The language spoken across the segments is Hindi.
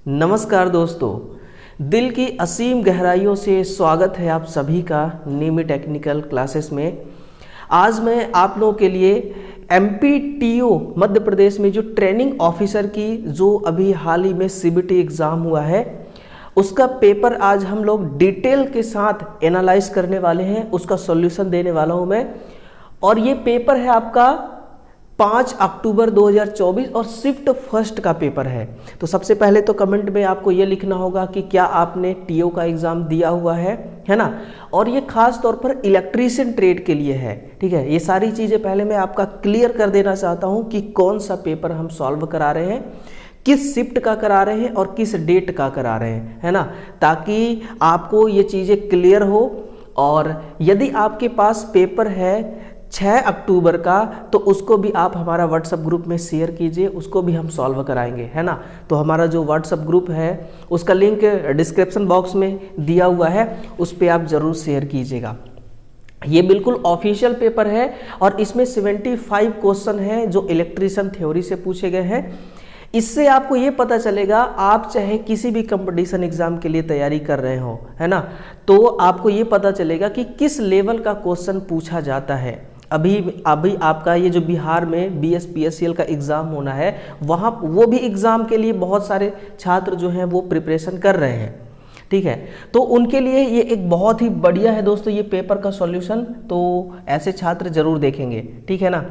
नमस्कार दोस्तों, दिल की असीम गहराइयों से स्वागत है आप सभी का नीमी टेक्निकल क्लासेस में। आज मैं आप लोगों के लिए MPTO मध्य प्रदेश में जो ट्रेनिंग ऑफिसर की जो अभी हाल ही में CBT एग्ज़ाम हुआ है उसका पेपर आज हम लोग डिटेल के साथ एनालाइज करने वाले हैं, उसका सॉल्यूशन देने वाला हूं मैं। और ये पेपर है आपका 5 अक्टूबर 2024 और शिफ्ट फर्स्ट का पेपर है। तो सबसे पहले तो कमेंट में आपको ये लिखना होगा कि क्या आपने TO का एग्ज़ाम दिया हुआ है ना। और ये खास तौर पर इलेक्ट्रीशियन ट्रेड के लिए है, ठीक है। ये सारी चीज़ें पहले मैं आपका क्लियर कर देना चाहता हूँ कि कौन सा पेपर हम सॉल्व करा रहे हैं, किस शिफ्ट का करा रहे हैं और किस डेट का करा रहे हैं, है ना, ताकि आपको ये चीज़ें क्लियर हो। और यदि आपके पास पेपर है 6 अक्टूबर का तो उसको भी आप हमारा व्हाट्सएप ग्रुप में शेयर कीजिए, उसको भी हम सॉल्व कराएंगे, है ना। तो हमारा जो व्हाट्सएप ग्रुप है उसका लिंक डिस्क्रिप्शन बॉक्स में दिया हुआ है, उस पर आप ज़रूर शेयर कीजिएगा। ये बिल्कुल ऑफिशियल पेपर है और इसमें 75 क्वेश्चन हैं जो इलेक्ट्रीशियन थ्योरी से पूछे गए हैं। इससे आपको ये पता चलेगा, आप चाहे किसी भी कंपटीशन एग्जाम के लिए तैयारी कर रहे हो, है ना, तो आपको ये पता चलेगा कि किस लेवल का क्वेश्चन पूछा जाता है। अभी आपका ये जो बिहार में BSPSCL का एग्ज़ाम होना है, वहाँ वो भी एग्ज़ाम के लिए बहुत सारे छात्र जो हैं वो प्रिपरेशन कर रहे हैं, ठीक है। तो उनके लिए ये एक बहुत ही बढ़िया है दोस्तों ये पेपर का सॉल्यूशन, तो ऐसे छात्र जरूर देखेंगे, ठीक है ना।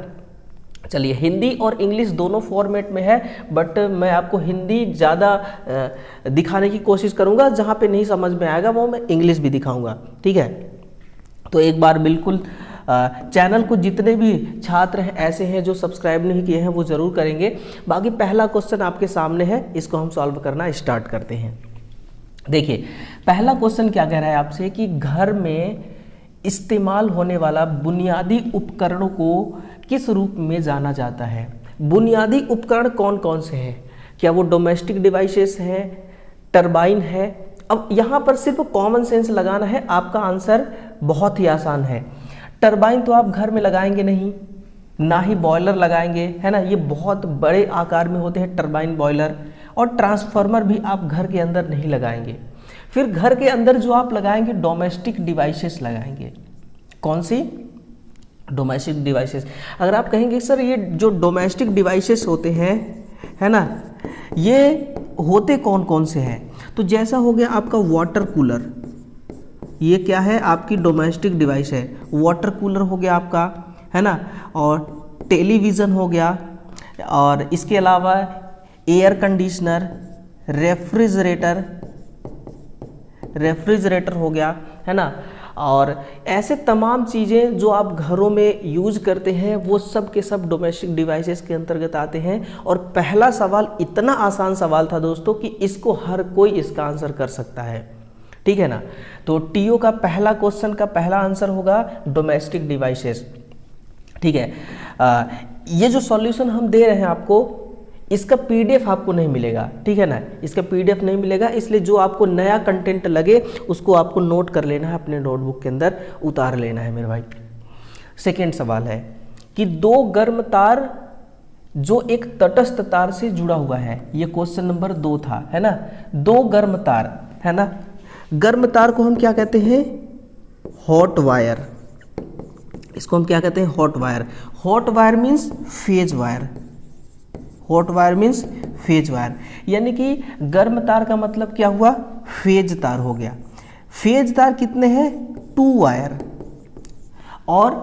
चलिए, हिंदी और इंग्लिश दोनों फॉर्मेट में है, बट मैं आपको हिंदी ज़्यादा दिखाने की कोशिश करूँगा, जहाँ पे नहीं समझ में आएगा वो मैं इंग्लिश भी दिखाऊँगा, ठीक है। तो एक बार बिल्कुल चैनल को जितने भी छात्र हैं ऐसे हैं जो सब्सक्राइब नहीं किए हैं वो ज़रूर करेंगे। बाकी पहला क्वेश्चन आपके सामने है, इसको हम सॉल्व करना स्टार्ट करते हैं। देखिए, पहला क्वेश्चन क्या कह रहा है आपसे कि घर में इस्तेमाल होने वाला बुनियादी उपकरणों को किस रूप में जाना जाता है। बुनियादी उपकरण कौन कौन से हैं? क्या वो डोमेस्टिक डिवाइसेस हैं, टरबाइन है? अब यहाँ पर सिर्फ कॉमन सेंस लगाना है, आपका आंसर बहुत ही आसान है। टरबाइन तो आप घर में लगाएंगे नहीं, ना ही बॉयलर लगाएंगे, है ना, ये बहुत बड़े आकार में होते हैं टरबाइन, बॉयलर। और ट्रांसफार्मर भी आप घर के अंदर नहीं लगाएंगे। फिर घर के अंदर जो आप लगाएंगे डोमेस्टिक डिवाइसेस लगाएंगे। कौन सी? Domestic devices. अगर आप कहेंगे सर ये जो डोमेस्टिक डिवाइसेस होते हैं, है ना, ये होते कौन कौन से हैं, तो जैसा हो गया आपका वाटर कूलर, ये क्या है आपकी डोमेस्टिक डिवाइस है। वाटर कूलर हो गया आपका, है ना, और टेलीविज़न हो गया, और इसके अलावा एयर कंडीशनर, रेफ्रिजरेटर हो गया, है ना। और ऐसे तमाम चीज़ें जो आप घरों में यूज करते हैं वो सब के सब डोमेस्टिक डिवाइसेस के अंतर्गत आते हैं। और पहला सवाल इतना आसान सवाल था दोस्तों कि इसको हर कोई इसका आंसर कर सकता है, ठीक है ना। तो TO का पहला क्वेश्चन का पहला आंसर होगा डोमेस्टिक डिवाइसेस, ठीक है। ये जो सॉल्यूशन हम दे रहे हैं आपको, इसका PDF आपको नहीं मिलेगा, ठीक है ना, इसका PDF नहीं मिलेगा। इसलिए जो आपको नया कंटेंट लगे उसको आपको नोट कर लेना है, अपने नोटबुक के अंदर उतार लेना है मेरे भाई। सेकेंड सवाल है कि दो गर्म तार जो एक तटस्थ तार से जुड़ा हुआ है, ये क्वेश्चन नंबर 2 था, है ना। दो गर्म तार, है ना, गर्म तार को हम क्या कहते हैं? Hot wire. इसको हम क्या कहते हैं? Hot wire. Hot wire means phase wire. Hot wire means phase wire, यानी कि गर्म तार का मतलब क्या हुआ? फेज तार हो गया। फेज तार कितने हैं? 2 वायर। और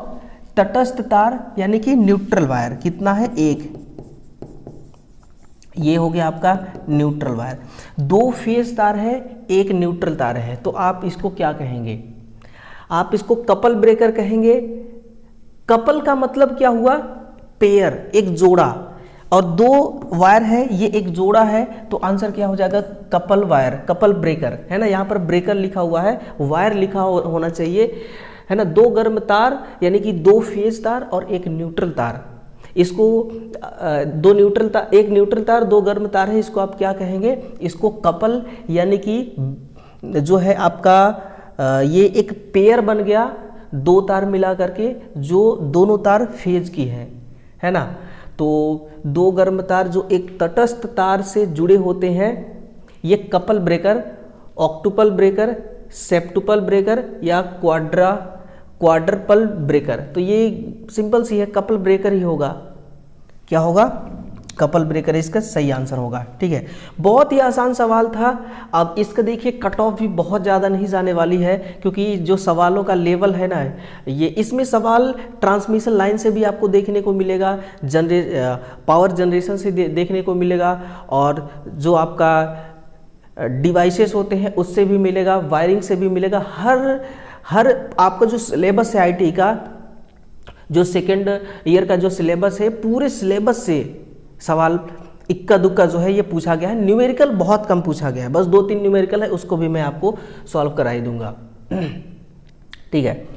तटस्थ तार यानी कि न्यूट्रल वायर कितना है? 1। ये हो गया आपका न्यूट्रल वायर। 2 फेज तार है, 1 न्यूट्रल तार है, तो आप इसको क्या कहेंगे? आप इसको कपल ब्रेकर कहेंगे। कपल का मतलब क्या हुआ? पेयर, एक जोड़ा। और 2 वायर है, ये एक जोड़ा है, तो आंसर क्या हो जाएगा? कपल वायर, कपल ब्रेकर, है ना। यहाँ पर ब्रेकर लिखा हुआ है, वायर लिखा होना चाहिए, है ना। 2 गर्म तार यानी कि 2 फेज तार और 1 न्यूट्रल तार। इसको 2 न्यूट्रल तार, 1 न्यूट्रल तार, 2 गर्म तार है, इसको आप क्या कहेंगे? इसको कपल, यानी कि जो है आपका ये एक पेयर बन गया, 2 तार मिला करके, जो दोनों तार फेज की है ना। तो 2 गर्म तार जो एक तटस्थ तार से जुड़े होते हैं, ये कपल ब्रेकर, ऑक्टुपल ब्रेकर, सेप्टुपल ब्रेकर या क्वाड्रपल ब्रेकर। तो ये सिंपल सी है, कपल ब्रेकर ही होगा। क्या होगा? कपल ब्रेकर इसका सही आंसर होगा। ठीक है, बहुत ही आसान सवाल था। अब इसका देखिए कट ऑफ भी बहुत ज़्यादा नहीं जाने वाली है, क्योंकि जो सवालों का लेवल है ना, ये इसमें सवाल ट्रांसमिशन लाइन से भी आपको देखने को मिलेगा, पावर जनरेशन से देखने को मिलेगा, और जो आपका डिवाइसेस होते हैं उससे भी मिलेगा, वायरिंग से भी मिलेगा। हर आपका जो सिलेबस है आईटी का, जो सेकेंड ईयर का जो सिलेबस है, पूरे सिलेबस से सवाल इक्का दुक्का जो है ये पूछा गया है। न्यूमेरिकल बहुत कम पूछा गया है, बस 2-3 न्यूमेरिकल है, उसको भी मैं आपको सॉल्व करा ही दूंगा। ठीक है,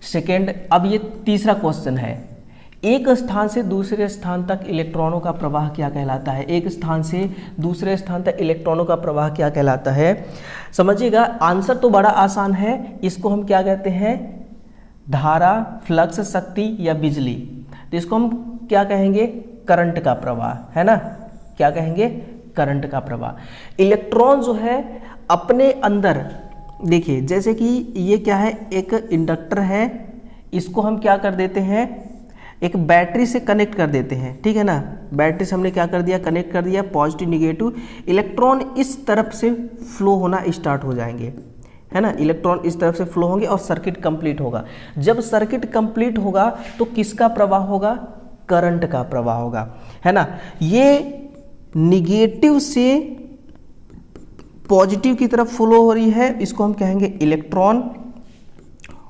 सेकेंड। अब ये तीसरा क्वेश्चन है, एक स्थान से दूसरे स्थान तक इलेक्ट्रॉनों का प्रवाह क्या कहलाता है? एक स्थान से दूसरे स्थान तक इलेक्ट्रॉनों का प्रवाह क्या कहलाता है? समझिएगा, आंसर तो बड़ा आसान है। इसको हम क्या कहते हैं? धारा, फ्लक्स, शक्ति या बिजली। तो इसको हम क्या कहेंगे? करंट का प्रवाह, है ना? क्या कहेंगे? करंट का प्रवाह। इलेक्ट्रॉन जो है अपने अंदर, देखिए जैसे कि ये क्या है, एक इंडक्टर है, इसको हम क्या कर देते हैं? एक बैटरी से कनेक्ट कर देते हैं। ठीक है ना, बैटरी से हमने क्या कर दिया? कनेक्ट कर दिया, पॉजिटिव निगेटिव। इलेक्ट्रॉन इस तरफ से फ्लो होना स्टार्ट हो जाएंगे, है ना? इलेक्ट्रॉन इस तरफ से फ्लो होंगे और सर्किट कंप्लीट होगा। जब सर्किट कंप्लीट होगा तो किसका प्रवाह होगा? करंट का प्रवाह होगा, है ना? ये निगेटिव से पॉजिटिव की तरफ फ्लो हो रही है, इसको हम कहेंगे इलेक्ट्रॉन,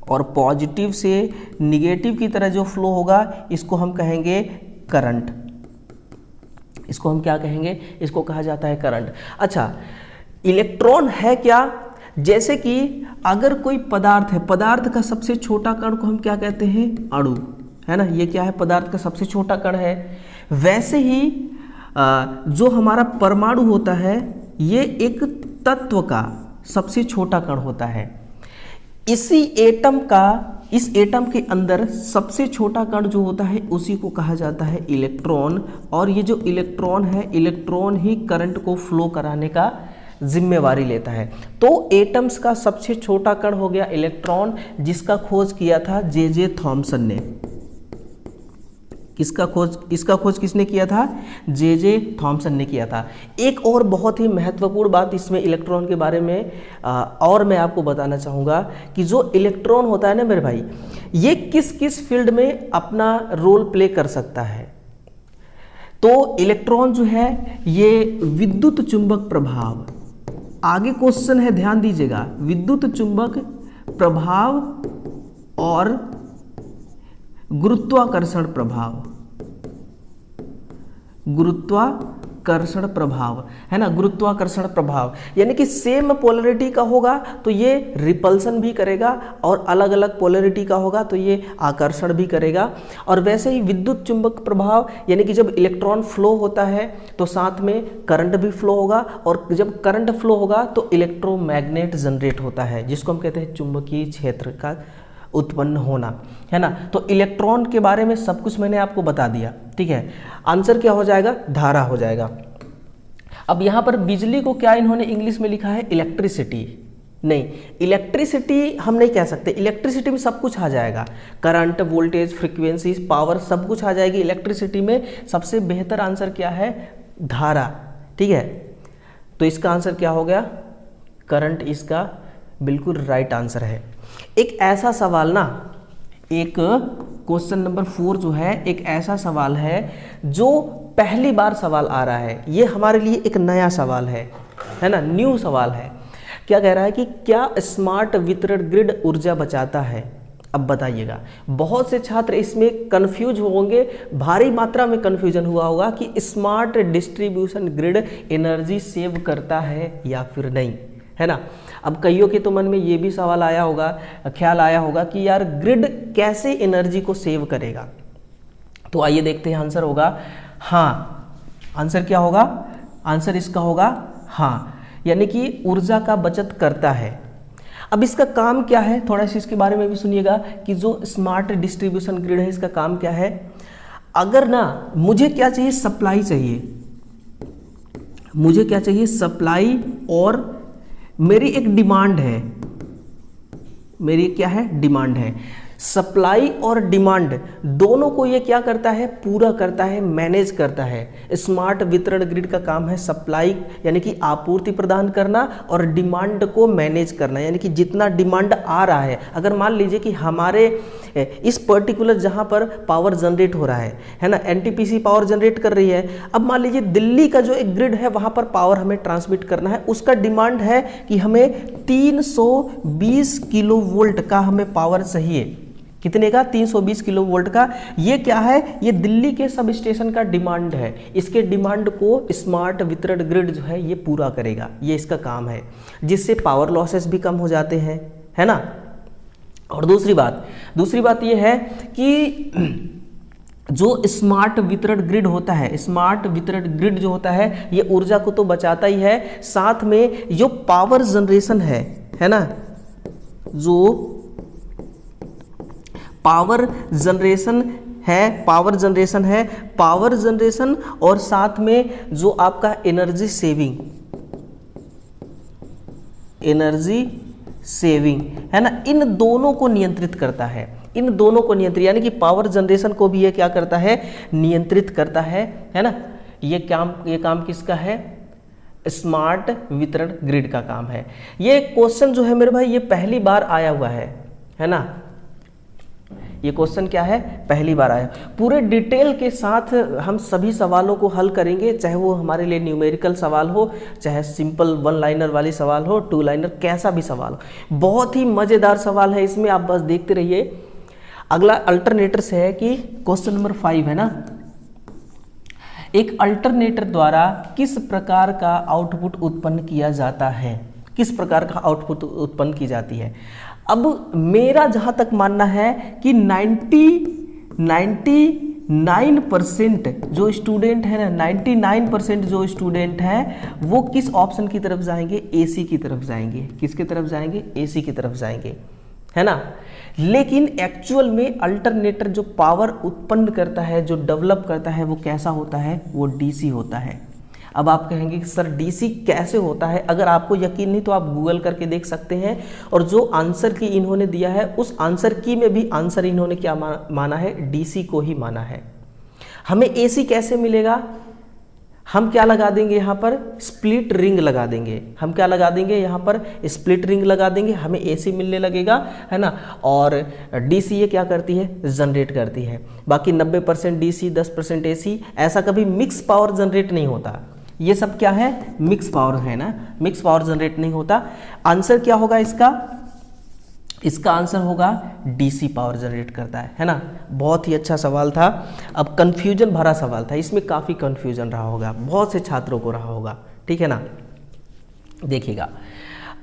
और पॉजिटिव से निगेटिव की तरह जो फ्लो होगा इसको हम कहेंगे करंट। इसको हम क्या कहेंगे? इसको कहा जाता है करंट। अच्छा, इलेक्ट्रॉन है क्या? जैसे कि अगर कोई पदार्थ है, पदार्थ का सबसे छोटा कण को हम क्या कहते हैं? अणु, है ना? ये क्या है? पदार्थ का सबसे छोटा कण है। वैसे ही जो हमारा परमाणु होता है, ये एक तत्व का सबसे छोटा कण होता है। इसी एटम का, इस एटम के अंदर सबसे छोटा कण जो होता है उसी को कहा जाता है इलेक्ट्रॉन। और ये जो इलेक्ट्रॉन है, इलेक्ट्रॉन ही करंट को फ्लो कराने का जिम्मेवारी लेता है। तो एटम्स का सबसे छोटा कण हो गया इलेक्ट्रॉन, जिसका खोज किया था जे थॉमसन ने। इसका खोज किसने किया था? जे थॉमसन ने किया था। एक और बहुत ही महत्वपूर्ण बात इसमें इलेक्ट्रॉन के बारे में और मैं आपको बताना चाहूँगा कि जो इलेक्ट्रॉन होता है ना मेरे भाई, ये किस किस फील्ड में अपना रोल प्ले कर सकता है। तो इलेक्ट्रॉन जो है ये विद्युत चुंबक प्रभाव, आगे क्वेश्चन है ध्यान दीजिएगा, विद्युत चुंबक प्रभाव और गुरुत्वाकर्षण प्रभाव, गुरुत्वाकर्षण प्रभाव, है ना? गुरुत्वाकर्षण प्रभाव यानी कि सेम पोलैरिटी का होगा तो ये रिपल्सन भी करेगा, और अलग अलग पोलैरिटी का होगा तो ये आकर्षण भी करेगा। और वैसे ही विद्युत चुंबक प्रभाव यानी कि जब इलेक्ट्रॉन फ्लो होता है तो साथ में करंट भी फ्लो होगा, और जब करंट फ्लो होगा तो इलेक्ट्रोमैग्नेट जनरेट होता है, जिसको हम कहते हैं चुंबकीय क्षेत्र का उत्पन्न होना, है ना? तो इलेक्ट्रॉन के बारे में सब कुछ मैंने आपको बता दिया। ठीक है, आंसर क्या हो जाएगा? धारा हो जाएगा। अब यहाँ पर बिजली को क्या इन्होंने इंग्लिश में लिखा है? इलेक्ट्रिसिटी। नहीं, इलेक्ट्रिसिटी हम नहीं कह सकते। इलेक्ट्रिसिटी में सब कुछ आ जाएगा, करंट, वोल्टेज, फ्रीक्वेंसी, पावर, सब कुछ आ जाएगी इलेक्ट्रिसिटी में। सबसे बेहतर आंसर क्या है? धारा। ठीक है, तो इसका आंसर क्या हो गया? करंट इसका बिल्कुल राइट आंसर है। एक ऐसा सवाल ना, एक क्वेश्चन नंबर 4 जो है, एक ऐसा सवाल है जो पहली बार सवाल आ रहा है। ये हमारे लिए एक नया सवाल है ना? न्यू सवाल है। क्या कह रहा है कि क्या स्मार्ट वितरण ग्रिड ऊर्जा बचाता है? अब बताइएगा, बहुत से छात्र इसमें कंफ्यूज होंगे, भारी मात्रा में कंफ्यूजन हुआ होगा कि smart distribution grid energy save करता है या फिर नहीं, है ना? अब कईयों के तो मन में ये भी सवाल आया होगा, ख्याल आया होगा कि यार ग्रिड कैसे एनर्जी को सेव करेगा। तो आइए देखते हैं, आंसर होगा हाँ। आंसर क्या होगा? आंसर इसका होगा हाँ, यानी कि ऊर्जा का बचत करता है। अब इसका काम क्या है, थोड़ा सा इसके बारे में भी सुनिएगा कि जो स्मार्ट डिस्ट्रीब्यूशन ग्रिड है इसका काम क्या है। अगर ना मुझे क्या चाहिए? सप्लाई चाहिए। मुझे क्या चाहिए, सप्लाई और मेरी एक डिमांड है, मेरी क्या है, डिमांड है। सप्लाई और डिमांड दोनों को ये क्या करता है, पूरा करता है, मैनेज करता है। स्मार्ट वितरण ग्रिड का काम है सप्लाई यानी कि आपूर्ति प्रदान करना और डिमांड को मैनेज करना, यानी कि जितना डिमांड आ रहा है, अगर मान लीजिए कि हमारे इस पर्टिकुलर जहां पर पावर जनरेट हो रहा है ना, एनटीपीसी पावर जनरेट कर रही है, अब मान लीजिए दिल्ली का जो एक ग्रिड है वहां पर पावर हमें ट्रांसमिट करना है, उसका डिमांड है कि हमें 320 किलो वोल्ट का हमें पावर चाहिए। कितने का, 320 किलो वोल्ट का। ये क्या है, ये दिल्ली के सब स्टेशन का डिमांड है। इसके डिमांड को स्मार्ट वितरण ग्रिड जो है ये पूरा करेगा, ये इसका काम है, जिससे पावर लॉसेस भी कम हो जाते हैं, है ना। और दूसरी बात ये है कि जो स्मार्ट वितरण ग्रिड होता है, स्मार्ट वितरण ग्रिड जो होता है ये ऊर्जा को तो बचाता ही है, साथ में जो पावर जनरेशन है ना, जो पावर जनरेशन है, पावर जनरेशन और साथ में जो आपका एनर्जी सेविंग है ना, इन दोनों को नियंत्रित करता है, इन दोनों को नियंत्रित, यानी कि पावर जनरेशन को भी ये क्या करता है, नियंत्रित करता है ना। ये काम किसका है, स्मार्ट वितरण ग्रिड का काम है। ये क्वेश्चन जो है मेरे भाई ये पहली बार आया हुआ है ना, ये क्वेश्चन क्या है, पहली बार आया। पूरे डिटेल के साथ हम सभी सवालों को हल करेंगे, चाहे वो हमारे लिए न्यूमेरिकल सवाल हो, चाहे सिंपल 1 लाइनर वाली सवाल हो, 2 लाइनर, कैसा भी सवाल हो। बहुत ही मज़ेदार सवाल है, इसमें आप बस देखते रहिए। अगला अल्टरनेटर से है कि क्वेश्चन नंबर 5 है ना, एक अल्टरनेटर द्वारा किस प्रकार का आउटपुट उत्पन्न किया जाता है, किस प्रकार का आउटपुट उत्पन्न की जाती है। अब मेरा जहां तक मानना है कि 99% जो स्टूडेंट है ना, 99% जो स्टूडेंट है वो किस ऑप्शन की तरफ जाएंगे, एसी की तरफ जाएंगे। किसकी तरफ जाएंगे, एसी की तरफ जाएंगे, है ना। लेकिन एक्चुअल में अल्टरनेटर जो पावर उत्पन्न करता है, जो डेवलप करता है, वो कैसा होता है, वो डीसी होता है। अब आप कहेंगे कि सर डीसी कैसे होता है, अगर आपको यकीन नहीं तो आप गूगल करके देख सकते हैं। और जो आंसर की इन्होंने दिया है उस आंसर की में भी आंसर इन्होंने क्या माना है, डीसी को ही माना है। हमें एसी कैसे मिलेगा, हम क्या लगा देंगे यहाँ पर, स्प्लिट रिंग लगा देंगे। हम क्या लगा देंगे यहाँ पर, स्प्लिट रिंग लगा देंगे, हमें एसी मिलने लगेगा, है ना। और डीसी ये क्या करती है, जनरेट करती है। बाकी 90% डीसी 10% एसी, ऐसा कभी मिक्स पावर जनरेट नहीं होता। ये सब क्या है, मिक्स पावर है ना, मिक्स पावर जनरेट नहीं होता। आंसर क्या होगा इसका आंसर होगा डीसी पावर जनरेट करता है ना। बहुत ही अच्छा सवाल था। अब कंफ्यूजन भरा सवाल था, इसमें काफ़ी कंफ्यूजन रहा होगा, बहुत से छात्रों को रहा होगा, ठीक है ना। देखिएगा,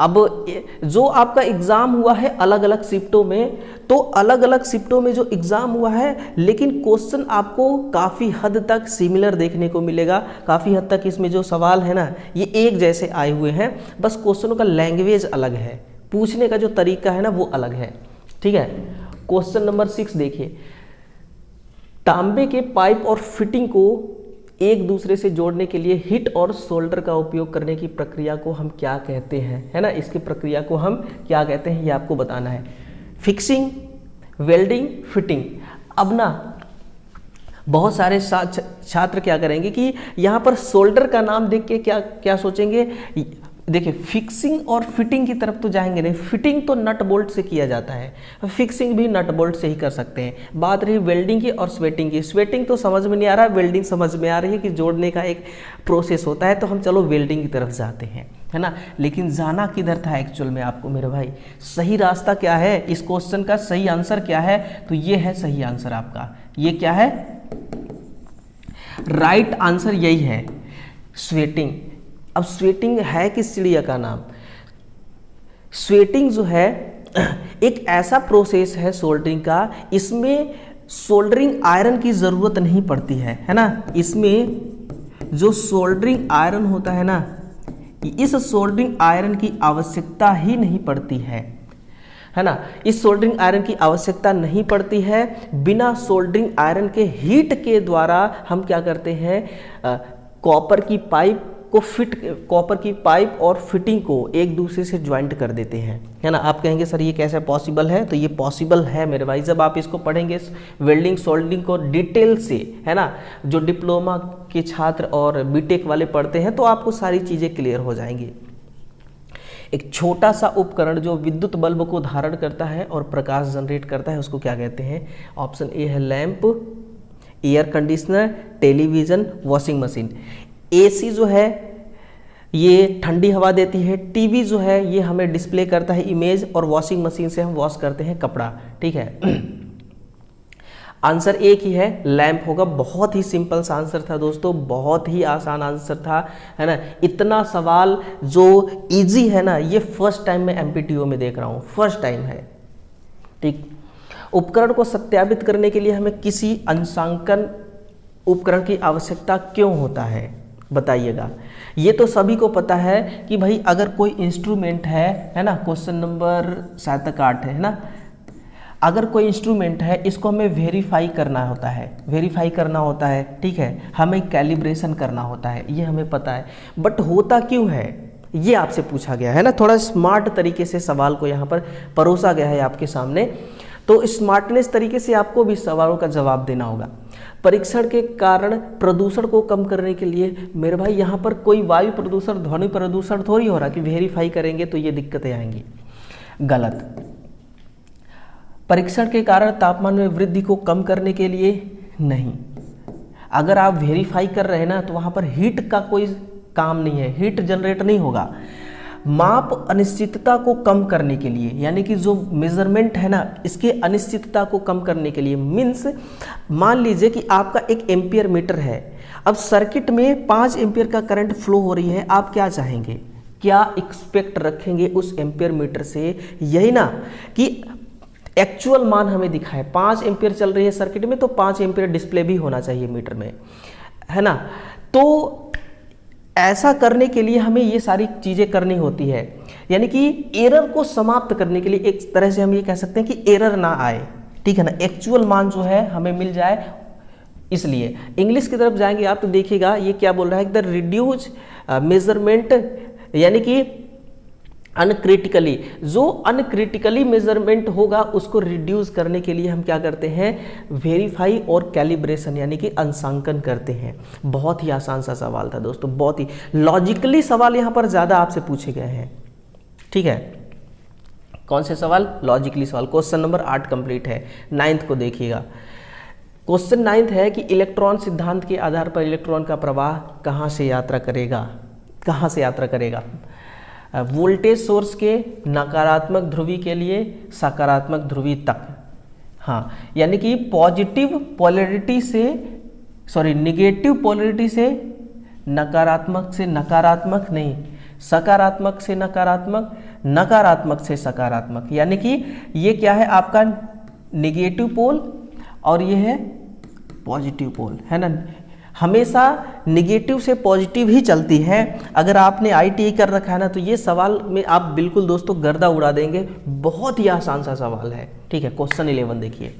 अब जो आपका एग्ज़ाम हुआ है अलग अलग शिफ्टों में, तो अलग अलग शिफ्टों में जो एग्ज़ाम हुआ है, लेकिन क्वेश्चन आपको काफ़ी हद तक सिमिलर देखने को मिलेगा। काफ़ी हद तक इसमें जो सवाल है ना ये एक जैसे आए हुए हैं, बस क्वेश्चनों का लैंग्वेज अलग है, पूछने का जो तरीका है ना वो अलग है, ठीक है। क्वेश्चन नंबर 6 देखिए, तांबे के पाइप और फिटिंग को एक दूसरे से जोड़ने के लिए हिट और सोल्डर का उपयोग करने की प्रक्रिया को हम क्या कहते हैं, है ना। इसकी प्रक्रिया को हम क्या कहते हैं ये आपको बताना है। Fixing, welding, fitting. अब ना बहुत सारे छात्र क्या करेंगे कि यहाँ पर सोल्डर का नाम देख के क्या सोचेंगे, देखिए फिक्सिंग और फिटिंग की तरफ तो जाएंगे नहीं। फिटिंग तो नट बोल्ट से किया जाता है, फिक्सिंग भी नट बोल्ट से ही कर सकते हैं। बात रही वेल्डिंग की और स्वेटिंग की, स्वेटिंग तो समझ में नहीं आ रहा, वेल्डिंग समझ में आ रही है कि जोड़ने का एक प्रोसेस होता है, तो हम चलो वेल्डिंग की तरफ जाते हैं, है ना। लेकिन जाना किधर था एक्चुअल में आपको मेरे भाई, सही रास्ता क्या है, इस क्वेश्चन का सही आंसर क्या है, तो ये है सही आंसर आपका। ये क्या है, राइट आंसर यही है, स्वेटिंग। अब स्वेटिंग है किस चिड़िया का नाम, स्वेटिंग जो है एक ऐसा प्रोसेस है सोल्डरिंग का, इसमें सोल्डरिंग आयरन की ज़रूरत नहीं पड़ती है ना। इसमें जो सोल्डरिंग आयरन होता है ना, इस सोल्डरिंग आयरन की आवश्यकता ही नहीं पड़ती है ना। इस सोल्डरिंग आयरन की आवश्यकता नहीं पड़ती है। बिना सोल्डरिंग आयरन के हीट के द्वारा हम क्या करते हैं, कॉपर की पाइप को फिट, कॉपर की पाइप और फिटिंग को एक दूसरे से ज्वाइंट कर देते हैं, है ना। आप कहेंगे सर ये कैसे पॉसिबल है, तो ये पॉसिबल है मेरे भाई। जब आप इसको पढ़ेंगे वेल्डिंग सोल्डरिंग को डिटेल से, है ना, जो डिप्लोमा के छात्र और बीटेक वाले पढ़ते हैं, तो आपको सारी चीज़ें क्लियर हो जाएंगी। एक छोटा सा उपकरण जो विद्युत बल्ब को धारण करता है और प्रकाश जनरेट करता है, उसको क्या कहते हैं? ऑप्शन ए है lamp, air conditioner, television, washing machine. AC जो है ये ठंडी हवा देती है, टीवी जो है ये हमें डिस्प्ले करता है इमेज, और वॉशिंग मशीन से हम वॉश करते हैं कपड़ा, ठीक है। आंसर एक ही है, लैंप होगा। बहुत ही सिंपल सा आंसर था दोस्तों, बहुत ही आसान आंसर था, है ना। इतना सवाल जो इजी है ना, ये फर्स्ट टाइम मैं एमपीटीओ में देख रहा हूँ, फर्स्ट टाइम है, ठीक। उपकरण को सत्यापित करने के लिए हमें किसी अंशांकन उपकरण की आवश्यकता क्यों होता है, बताइएगा। ये तो सभी को पता है कि भाई अगर कोई इंस्ट्रूमेंट है ना, क्वेश्चन नंबर शायद तक 8 है ना, अगर कोई इंस्ट्रूमेंट है इसको हमें वेरीफाई करना होता है, ठीक है, हमें कैलिब्रेशन करना होता है, ये हमें पता है। बट होता क्यों है ये आपसे पूछा गया है ना, थोड़ा स्मार्ट तरीके से सवाल को यहाँ पर परोसा गया है आपके सामने, तो स्मार्टनेस तरीके से आपको भी सवालों का जवाब देना होगा। परीक्षण के कारण प्रदूषण को कम करने के लिए, मेरे भाई यहाँ पर कोई वायु प्रदूषण, ध्वनि प्रदूषण थोड़ी हो रहा कि वेरीफाई करेंगे तो ये दिक्कतें आएंगी, गलत। परीक्षण के कारण तापमान में वृद्धि को कम करने के लिए नहीं। अगर आप वेरीफाई कर रहे हैं ना, तो वहाँ पर हीट का कोई काम नहीं है, हीट जनरेट नहीं होगा। माप अनिश्चितता को कम करने के लिए, यानी कि जो मेजरमेंट है ना, इसके अनिश्चितता को कम करने के लिए, मीन्स मान लीजिए कि आपका एक एम्पियर मीटर है, अब सर्किट में 5 एम्पियर का करंट फ्लो हो रही है, आप क्या चाहेंगे, क्या एक्सपेक्ट रखेंगे उस एम्पियर मीटर से? यही ना कि एक्चुअल मान हमें दिखाए, 5 एम्पियर चल रही है सर्किट में, तो 5 एम्पियर डिस्प्ले भी होना चाहिए मीटर में, है ना। तो ऐसा करने के लिए हमें ये सारी चीज़ें करनी होती है, यानी कि एरर को समाप्त करने के लिए एक तरह से हम ये कह सकते हैं कि एरर ना आए, ठीक है ना, एक्चुअल मान जो है हमें मिल जाए। इसलिए इंग्लिश की तरफ जाएंगे आप तो देखिएगा ये क्या बोल रहा है, द रिड्यूस मेजरमेंट, यानी कि अनक्रिटिकली, जो अनक्रिटिकली मेजरमेंट होगा उसको रिड्यूस करने के लिए हम क्या करते हैं, वेरीफाई और कैलिब्रेशन, यानी कि अंशांकन करते हैं। बहुत ही आसान सा सवाल था दोस्तों, बहुत ही लॉजिकली सवाल यहाँ पर ज़्यादा आपसे पूछे गए हैं, ठीक है। कौन से सवाल? लॉजिकली सवाल। क्वेश्चन नंबर 8 कंप्लीट है। 9th को देखिएगा। क्वेश्चन 9th है कि इलेक्ट्रॉन सिद्धांत के आधार पर इलेक्ट्रॉन का प्रवाह कहाँ से यात्रा करेगा? वोल्टेज सोर्स के नकारात्मक ध्रुवी के लिए सकारात्मक ध्रुवी तक, हाँ, यानी कि निगेटिव पोलैरिटी से नकारात्मक से नकारात्मक नहीं, सकारात्मक से नकारात्मक, नकारात्मक से सकारात्मक, यानी कि ये क्या है आपका निगेटिव पोल और ये है पॉजिटिव पोल, है ना। हमेशा निगेटिव से पॉजिटिव ही चलती है। अगर आपने ITI कर रखा है ना, तो ये सवाल में आप बिल्कुल दोस्तों गर्दा उड़ा देंगे, बहुत ही आसान सा सवाल है, ठीक है। क्वेश्चन 11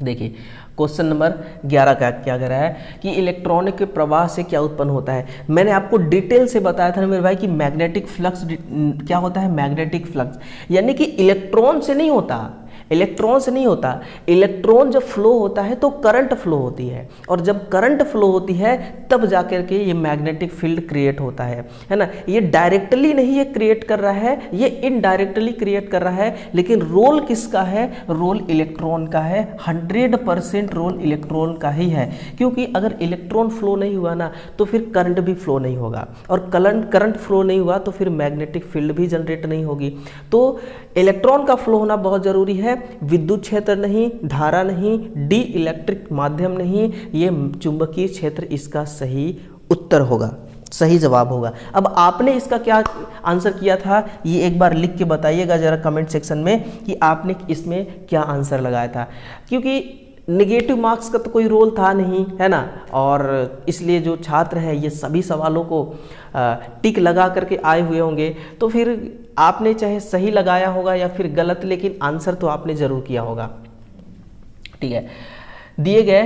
देखिए क्वेश्चन नंबर 11 का क्या कह रहा है कि इलेक्ट्रॉनिक के प्रवाह से क्या उत्पन्न होता है। मैंने आपको डिटेल से बताया था ना मेरे भाई कि मैग्नेटिक फ्लक्स क्या होता है, मैग्नेटिक फ्लक्स, यानी कि इलेक्ट्रॉन से नहीं होता, इलेक्ट्रॉन जब फ्लो होता है तो करंट फ्लो होती है, और जब करंट फ्लो होती है तब जाकर के ये मैग्नेटिक फील्ड क्रिएट होता है ना। ये डायरेक्टली नहीं ये क्रिएट कर रहा है, ये इनडायरेक्टली क्रिएट कर रहा है, लेकिन रोल किसका है, रोल इलेक्ट्रॉन का है, 100% रोल इलेक्ट्रॉन का ही है, क्योंकि अगर इलेक्ट्रॉन फ्लो नहीं हुआ ना तो फिर करंट भी फ्लो नहीं होगा, और करंट फ्लो नहीं हुआ तो फिर मैग्नेटिक फील्ड भी जनरेट नहीं होगी। तो इलेक्ट्रॉन का फ्लो होना बहुत जरूरी है, विद्युत क्षेत्र नहीं, धारा नहीं, डी इलेक्ट्रिक माध्यम नहीं, ये चुंबकीय क्षेत्र इसका सही उत्तर होगा, सही जवाब होगा। अब आपने इसका क्या आंसर किया था ये एक बार लिख के बताइएगा जरा कमेंट सेक्शन में कि आपने इसमें क्या आंसर लगाया था, क्योंकि नेगेटिव मार्क्स का तो कोई रोल था नहीं, है ना, और इसलिए जो छात्र हैं ये सभी सवालों को टिक लगा करके आए हुए होंगे, तो फिर आपने चाहे सही लगाया होगा या फिर गलत, लेकिन आंसर तो आपने ज़रूर किया होगा, ठीक है। दिए गए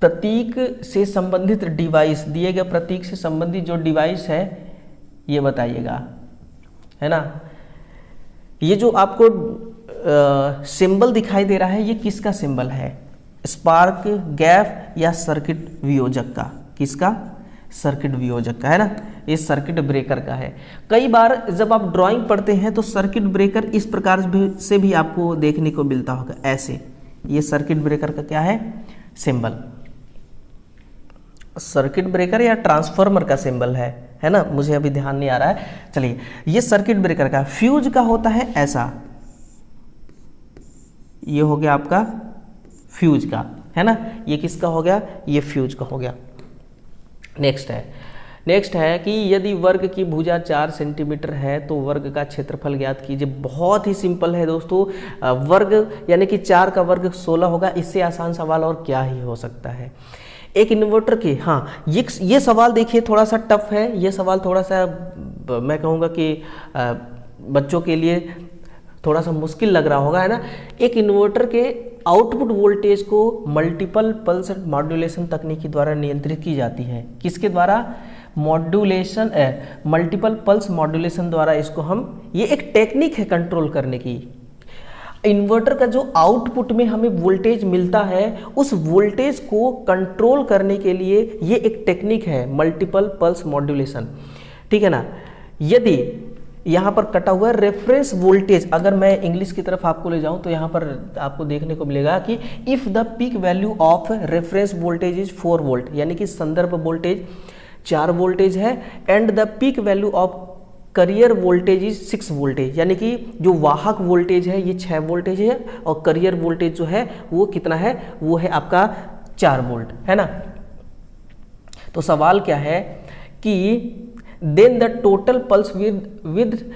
प्रतीक से संबंधित डिवाइस, दिए गए प्रतीक से संबंधित जो डिवाइस है ये बताइएगा, है ना। ये जो आपको सिंबल दिखाई दे रहा है ये किसका सिंबल है? स्पार्क, गैप या सर्किट वियोजक का? किसका? सर्किट वियोजक का, है ना। ये सर्किट ब्रेकर का है। कई बार जब आप ड्राइंग पढ़ते हैं तो सर्किट ब्रेकर इस प्रकार से भी आपको देखने को मिलता होगा, ऐसे। ये सर्किट ब्रेकर का क्या है? सिंबल। सर्किट ब्रेकर या ट्रांसफार्मर का सिंबल है ना, मुझे अभी ध्यान नहीं आ रहा है। चलिए, ये सर्किट ब्रेकर का। फ्यूज का होता है ऐसा, ये हो गया आपका फ्यूज का, है ना। ये किसका हो गया? ये फ्यूज का हो गया। नेक्स्ट है कि यदि वर्ग की भुजा 4 सेंटीमीटर है तो वर्ग का क्षेत्रफल ज्ञात कीजिए। बहुत ही सिंपल है दोस्तों, वर्ग यानी कि 4 का वर्ग 16 होगा। इससे आसान सवाल और क्या ही हो सकता है। एक इन्वर्टर के, हाँ ये सवाल देखिए थोड़ा सा टफ है। ये सवाल थोड़ा सा मैं कहूँगा कि बच्चों के लिए थोड़ा सा मुश्किल लग रहा होगा, है ना। एक इन्वर्टर के आउटपुट वोल्टेज को मल्टीपल पल्स मॉड्यूलेशन तकनीक द्वारा नियंत्रित की जाती है। किसके द्वारा? मॉड्यूलेशन, मल्टीपल पल्स मॉड्यूलेशन द्वारा इसको हम, ये एक टेक्निक है कंट्रोल करने की। इन्वर्टर का जो आउटपुट में हमें वोल्टेज मिलता है उस वोल्टेज को कंट्रोल करने के लिए ये एक टेक्निक है, मल्टीपल पल्स मॉड्यूलेशन, ठीक है ना। यदि यहाँ पर कटा हुआ है रेफरेंस वोल्टेज, अगर मैं इंग्लिश की तरफ आपको ले जाऊँ तो यहाँ पर आपको देखने को मिलेगा कि if the peak value of reference voltage is 4 volt, यानी कि संदर्भ वोल्टेज 4 वोल्टेज है, and the peak value of career voltage is 6 voltage, यानी कि जो वाहक वोल्टेज है ये 6 वोल्टेज है और करियर वोल्टेज जो है वो कितना है? वो है आपका 4 वोल्ट, है ना। तो सवाल क्या है कि then the total pulse with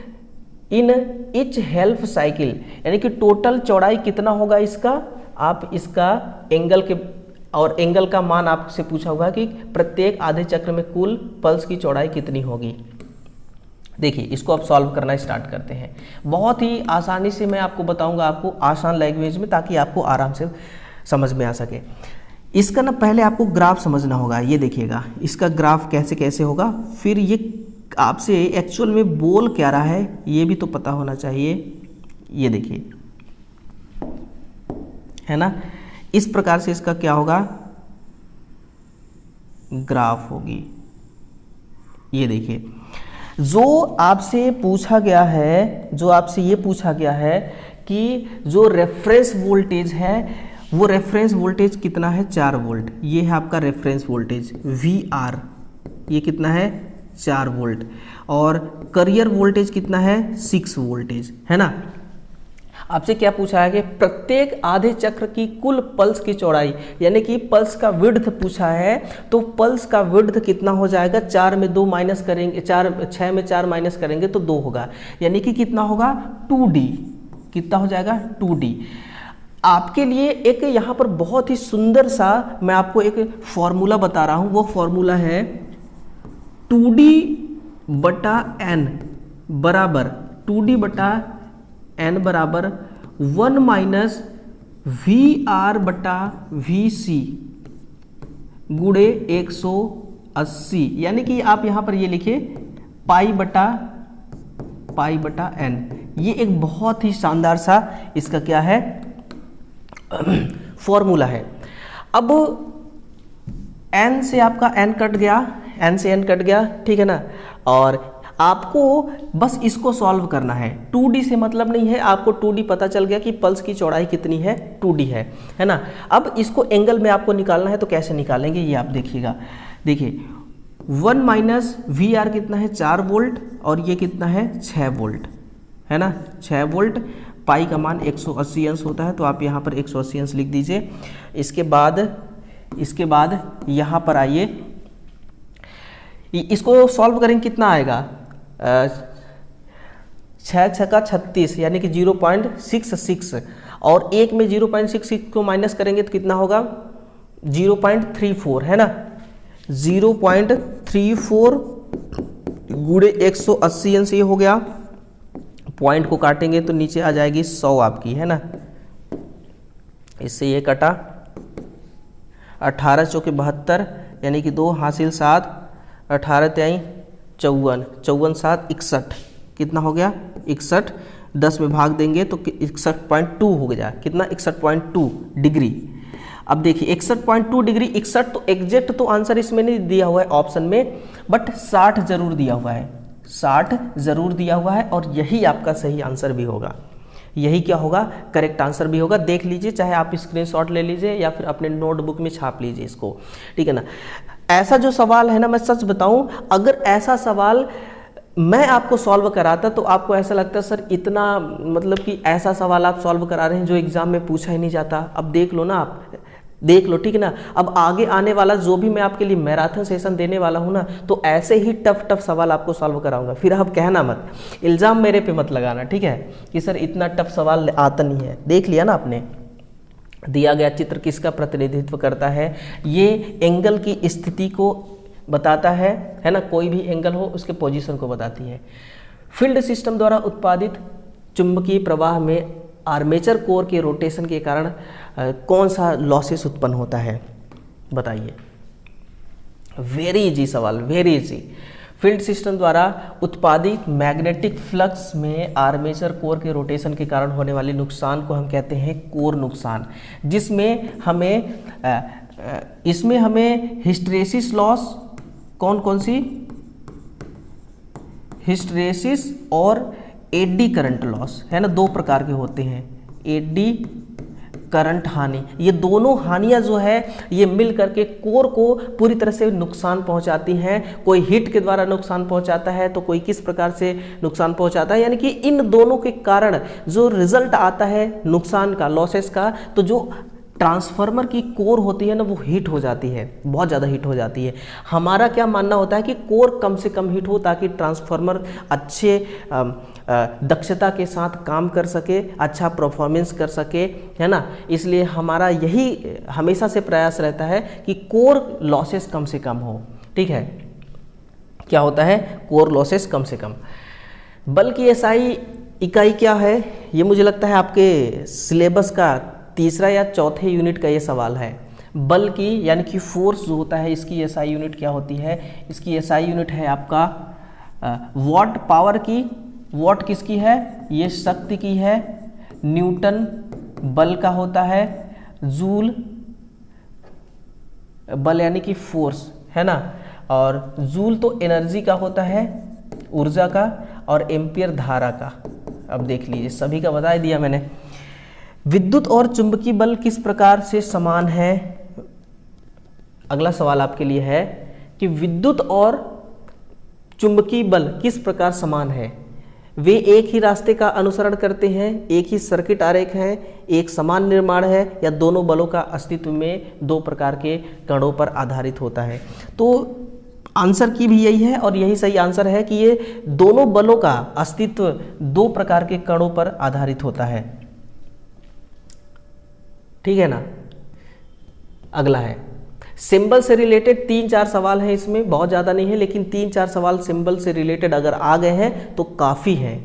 in each half cycle, यानी कि टोटल चौड़ाई कितना होगा इसका? आप इसका एंगल के, और एंगल का मान आपसे पूछा हुआ कि प्रत्येक आधे चक्र में कुल पल्स की चौड़ाई कितनी होगी। देखिए, इसको आप सॉल्व करना स्टार्ट करते हैं। बहुत ही आसानी से मैं आपको बताऊंगा, आपको आसान लैंग्वेज में, ताकि आपको आराम से समझ में आ सके। इसका ना पहले आपको ग्राफ समझना होगा। ये देखिएगा इसका ग्राफ कैसे कैसे होगा, फिर ये आपसे एक्चुअल में बोल क्या रहा है ये भी तो पता होना चाहिए। ये देखिए, है ना, इस प्रकार से इसका क्या होगा? ग्राफ होगी। ये देखिए, जो आपसे पूछा गया है, जो आपसे ये पूछा गया है कि जो रेफरेंस वोल्टेज है वो रेफरेंस वोल्टेज कितना है? 4 वोल्ट। ये है आपका रेफरेंस वोल्टेज VR, ये कितना है? 4 वोल्ट। और करियर वोल्टेज कितना है? 6 वोल्टेज, है ना। आपसे क्या पूछा है कि प्रत्येक आधे चक्र की कुल पल्स की चौड़ाई, यानी कि पल्स का विड्थ पूछा है। तो पल्स का विड्थ कितना हो जाएगा? 4 में 2 माइनस करेंगे, 6 में 4 माइनस करेंगे तो 2 होगा, यानी कि कितना होगा? 2D। कितना हो जाएगा? 2D। आपके लिए एक यहाँ पर बहुत ही सुंदर सा मैं आपको एक फॉर्मूला बता रहा हूँ। वो फॉर्मूला है 2D/n बराबर 2D/n बराबर 1 माइनस VR/VC गुणे 180, यानी कि आप यहाँ पर ये लिखिए पाई/n। ये एक बहुत ही शानदार सा इसका क्या है? फॉर्मूला है। अब n से आपका n कट गया, n से n कट गया, ठीक है ना। और आपको बस इसको सॉल्व करना है। 2D से मतलब नहीं है, आपको 2D पता चल गया कि पल्स की चौड़ाई कितनी है? 2D है ना। अब इसको एंगल में आपको निकालना है, तो कैसे निकालेंगे ये आप देखिएगा। देखिए 1 माइनस VR कितना है? 4 वोल्ट, और ये कितना है? 6 वोल्ट, है ना। 6 वोल्ट। पाई का मान 180 अंश होता है, तो आप यहाँ पर 180 अंश लिख दीजिए। इसके बाद यहाँ पर आइए, इसको सॉल्व करेंगे, कितना आएगा? 6 छक्का 36, यानी कि 0.66, और 1 में 0.66 को माइनस करेंगे तो कितना होगा? 0.34, है ना। 0.34 गुणे 180 अंश, ये हो गया। पॉइंट को काटेंगे तो नीचे आ जाएगी 100 आपकी, है ना। इससे ये कटा। 18 चौके 72 यानी कि 2 हासिल 7, 18 त्याई 54, 54 7 61, कितना हो गया 61, 10 में भाग देंगे तो 61.2 हो गया। कितना 61.2 डिग्री। अब देखिए 61.2 डिग्री, 61 तो एग्जैक्ट तो आंसर इसमें नहीं दिया हुआ है ऑप्शन में, बट 60 जरूर दिया हुआ है, 60 जरूर दिया हुआ है और यही आपका सही आंसर भी होगा। यही क्या होगा, करेक्ट आंसर भी होगा। देख लीजिए, चाहे आप स्क्रीनशॉट ले लीजिए या फिर अपने नोटबुक में छाप लीजिए इसको, ठीक है ना। ऐसा जो सवाल है ना, मैं सच बताऊं, अगर ऐसा सवाल मैं आपको सॉल्व कराता तो आपको ऐसा लगता सर इतना, मतलब कि ऐसा सवाल आप सॉल्व करा रहे हैं जो एग्जाम में पूछा ही नहीं जाता। अब देख लो ना, आप देख लो, ठीक है ना। अब आगे आने वाला जो भी मैं आपके लिए मैराथन सेशन देने वाला हूँ ना, तो ऐसे ही टफ सवाल आपको सॉल्व कराऊंगा। फिर आप कहना मत, इल्ज़ाम मेरे पे मत लगाना, ठीक है, कि सर इतना टफ सवाल आता नहीं है। देख लिया ना आपने, दिया गया चित्र किसका प्रतिनिधित्व करता है, ये एंगल की स्थिति को बताता है ना, कोई भी एंगल हो उसके पोजीशन को बताती है। फील्ड सिस्टम द्वारा उत्पादित चुंबकीय प्रवाह में आर्मेचर कोर के रोटेशन के कारण कौन सा लॉसेस उत्पन्न होता है, बताइए। वेरी इजी सवाल, वेरी इजी। फील्ड सिस्टम द्वारा उत्पादित मैग्नेटिक फ्लक्स में आर्मेचर कोर के रोटेशन के कारण होने वाले नुकसान को हम कहते हैं कोर नुकसान, जिसमें इसमें हमें हिस्टैरिसीस लॉस, कौन कौन सी, हिस्टैरिसीस और एडी करंट लॉस, है ना, 2 प्रकार के होते हैं। एडी करंट हानि, ये दोनों हानियां जो है ये मिल करके कोर को पूरी तरह से नुकसान पहुंचाती हैं। कोई हीट के द्वारा नुकसान पहुंचाता है तो कोई किस प्रकार से नुकसान पहुंचाता है, यानी कि इन दोनों के कारण जो रिजल्ट आता है नुकसान का, लॉसेस का, तो जो ट्रांसफार्मर की कोर होती है ना, वो हीट हो जाती है, बहुत ज़्यादा हीट हो जाती है। हमारा क्या मानना होता है कि कोर कम से कम हीट हो ताकि ट्रांसफार्मर अच्छे दक्षता के साथ काम कर सके, अच्छा परफॉर्मेंस कर सके, है ना। इसलिए हमारा यही हमेशा से प्रयास रहता है कि कोर लॉसेस कम से कम हो, ठीक है। क्या होता है, कोर लॉसेस कम से कम। बल की एसआई इकाई क्या है, ये मुझे लगता है आपके सिलेबस का 3रा या 4थे यूनिट का ये सवाल है। बल की यानी कि फोर्स जो होता है, इसकी एसआई यूनिट क्या होती है, इसकी एसआई यूनिट है आपका वॉट। पावर की, वॉट किसकी है, ये शक्ति की है। न्यूटन बल का होता है। जूल बल यानी कि फोर्स, है ना, और जूल तो एनर्जी का होता है, ऊर्जा का, और एम्पियर धारा का। अब देख लीजिए, सभी का बता दिया मैंने। विद्युत और चुंबकीय बल किस प्रकार से समान है, अगला सवाल आपके लिए है कि विद्युत और चुंबकीय बल किस प्रकार समान है। वे एक ही रास्ते का अनुसरण करते हैं, एक ही सर्किट आरेख है, एक समान निर्माण है, या दोनों बलों का अस्तित्व में 2 प्रकार के कणों पर आधारित होता है। तो आंसर की भी यही है और यही सही आंसर है कि ये दोनों बलों का अस्तित्व 2 प्रकार के कणों पर आधारित होता है, ठीक है ना। अगला है सिंबल से रिलेटेड 3-4 सवाल हैं, इसमें बहुत ज़्यादा नहीं है, लेकिन 3-4 सवाल सिंबल से रिलेटेड अगर आ गए हैं तो काफ़ी है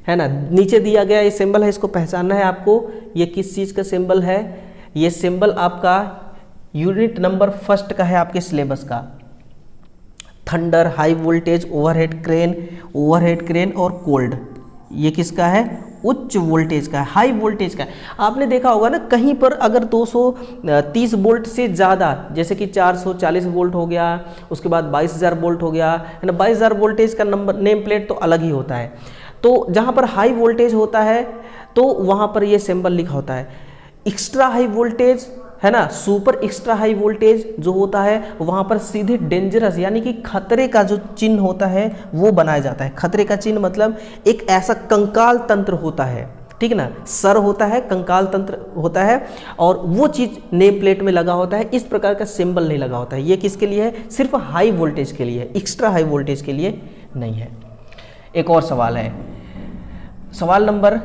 ना। नीचे दिया गया ये सिंबल है, इसको पहचानना है आपको। ये किस चीज़ का सिंबल है, ये सिंबल आपका यूनिट नंबर 1 का है आपके सिलेबस का। Thunder, high voltage, overhead crane और कोल्ड, ये किसका है, उच्च वोल्टेज का है, हाई वोल्टेज का है। आपने देखा होगा ना, कहीं पर अगर 230 वोल्ट से ज़्यादा, जैसे कि 440 वोल्ट हो गया, उसके बाद 22,000 वोल्ट हो गया, है ना, 22,000 वोल्टेज का नंबर नेम प्लेट तो अलग ही होता है। तो जहाँ पर हाई वोल्टेज होता है तो वहाँ पर ये सिंबल लिखा होता है। एक्स्ट्रा हाई वोल्टेज, है ना, सुपर एक्स्ट्रा हाई वोल्टेज जो होता है वहाँ पर सीधे डेंजरस यानी कि खतरे का जो चिन्ह होता है वो बनाया जाता है। खतरे का चिन्ह मतलब एक ऐसा कंकाल तंत्र होता है, ठीक है ना, सर होता है, कंकाल तंत्र होता है, और वो चीज़ नेम प्लेट में लगा होता है। इस प्रकार का सिंबल नहीं लगा होता है। ये किसके लिए है, सिर्फ हाई वोल्टेज के लिए है, एक्स्ट्रा हाई वोल्टेज के लिए नहीं है। एक और सवाल है, सवाल नंबर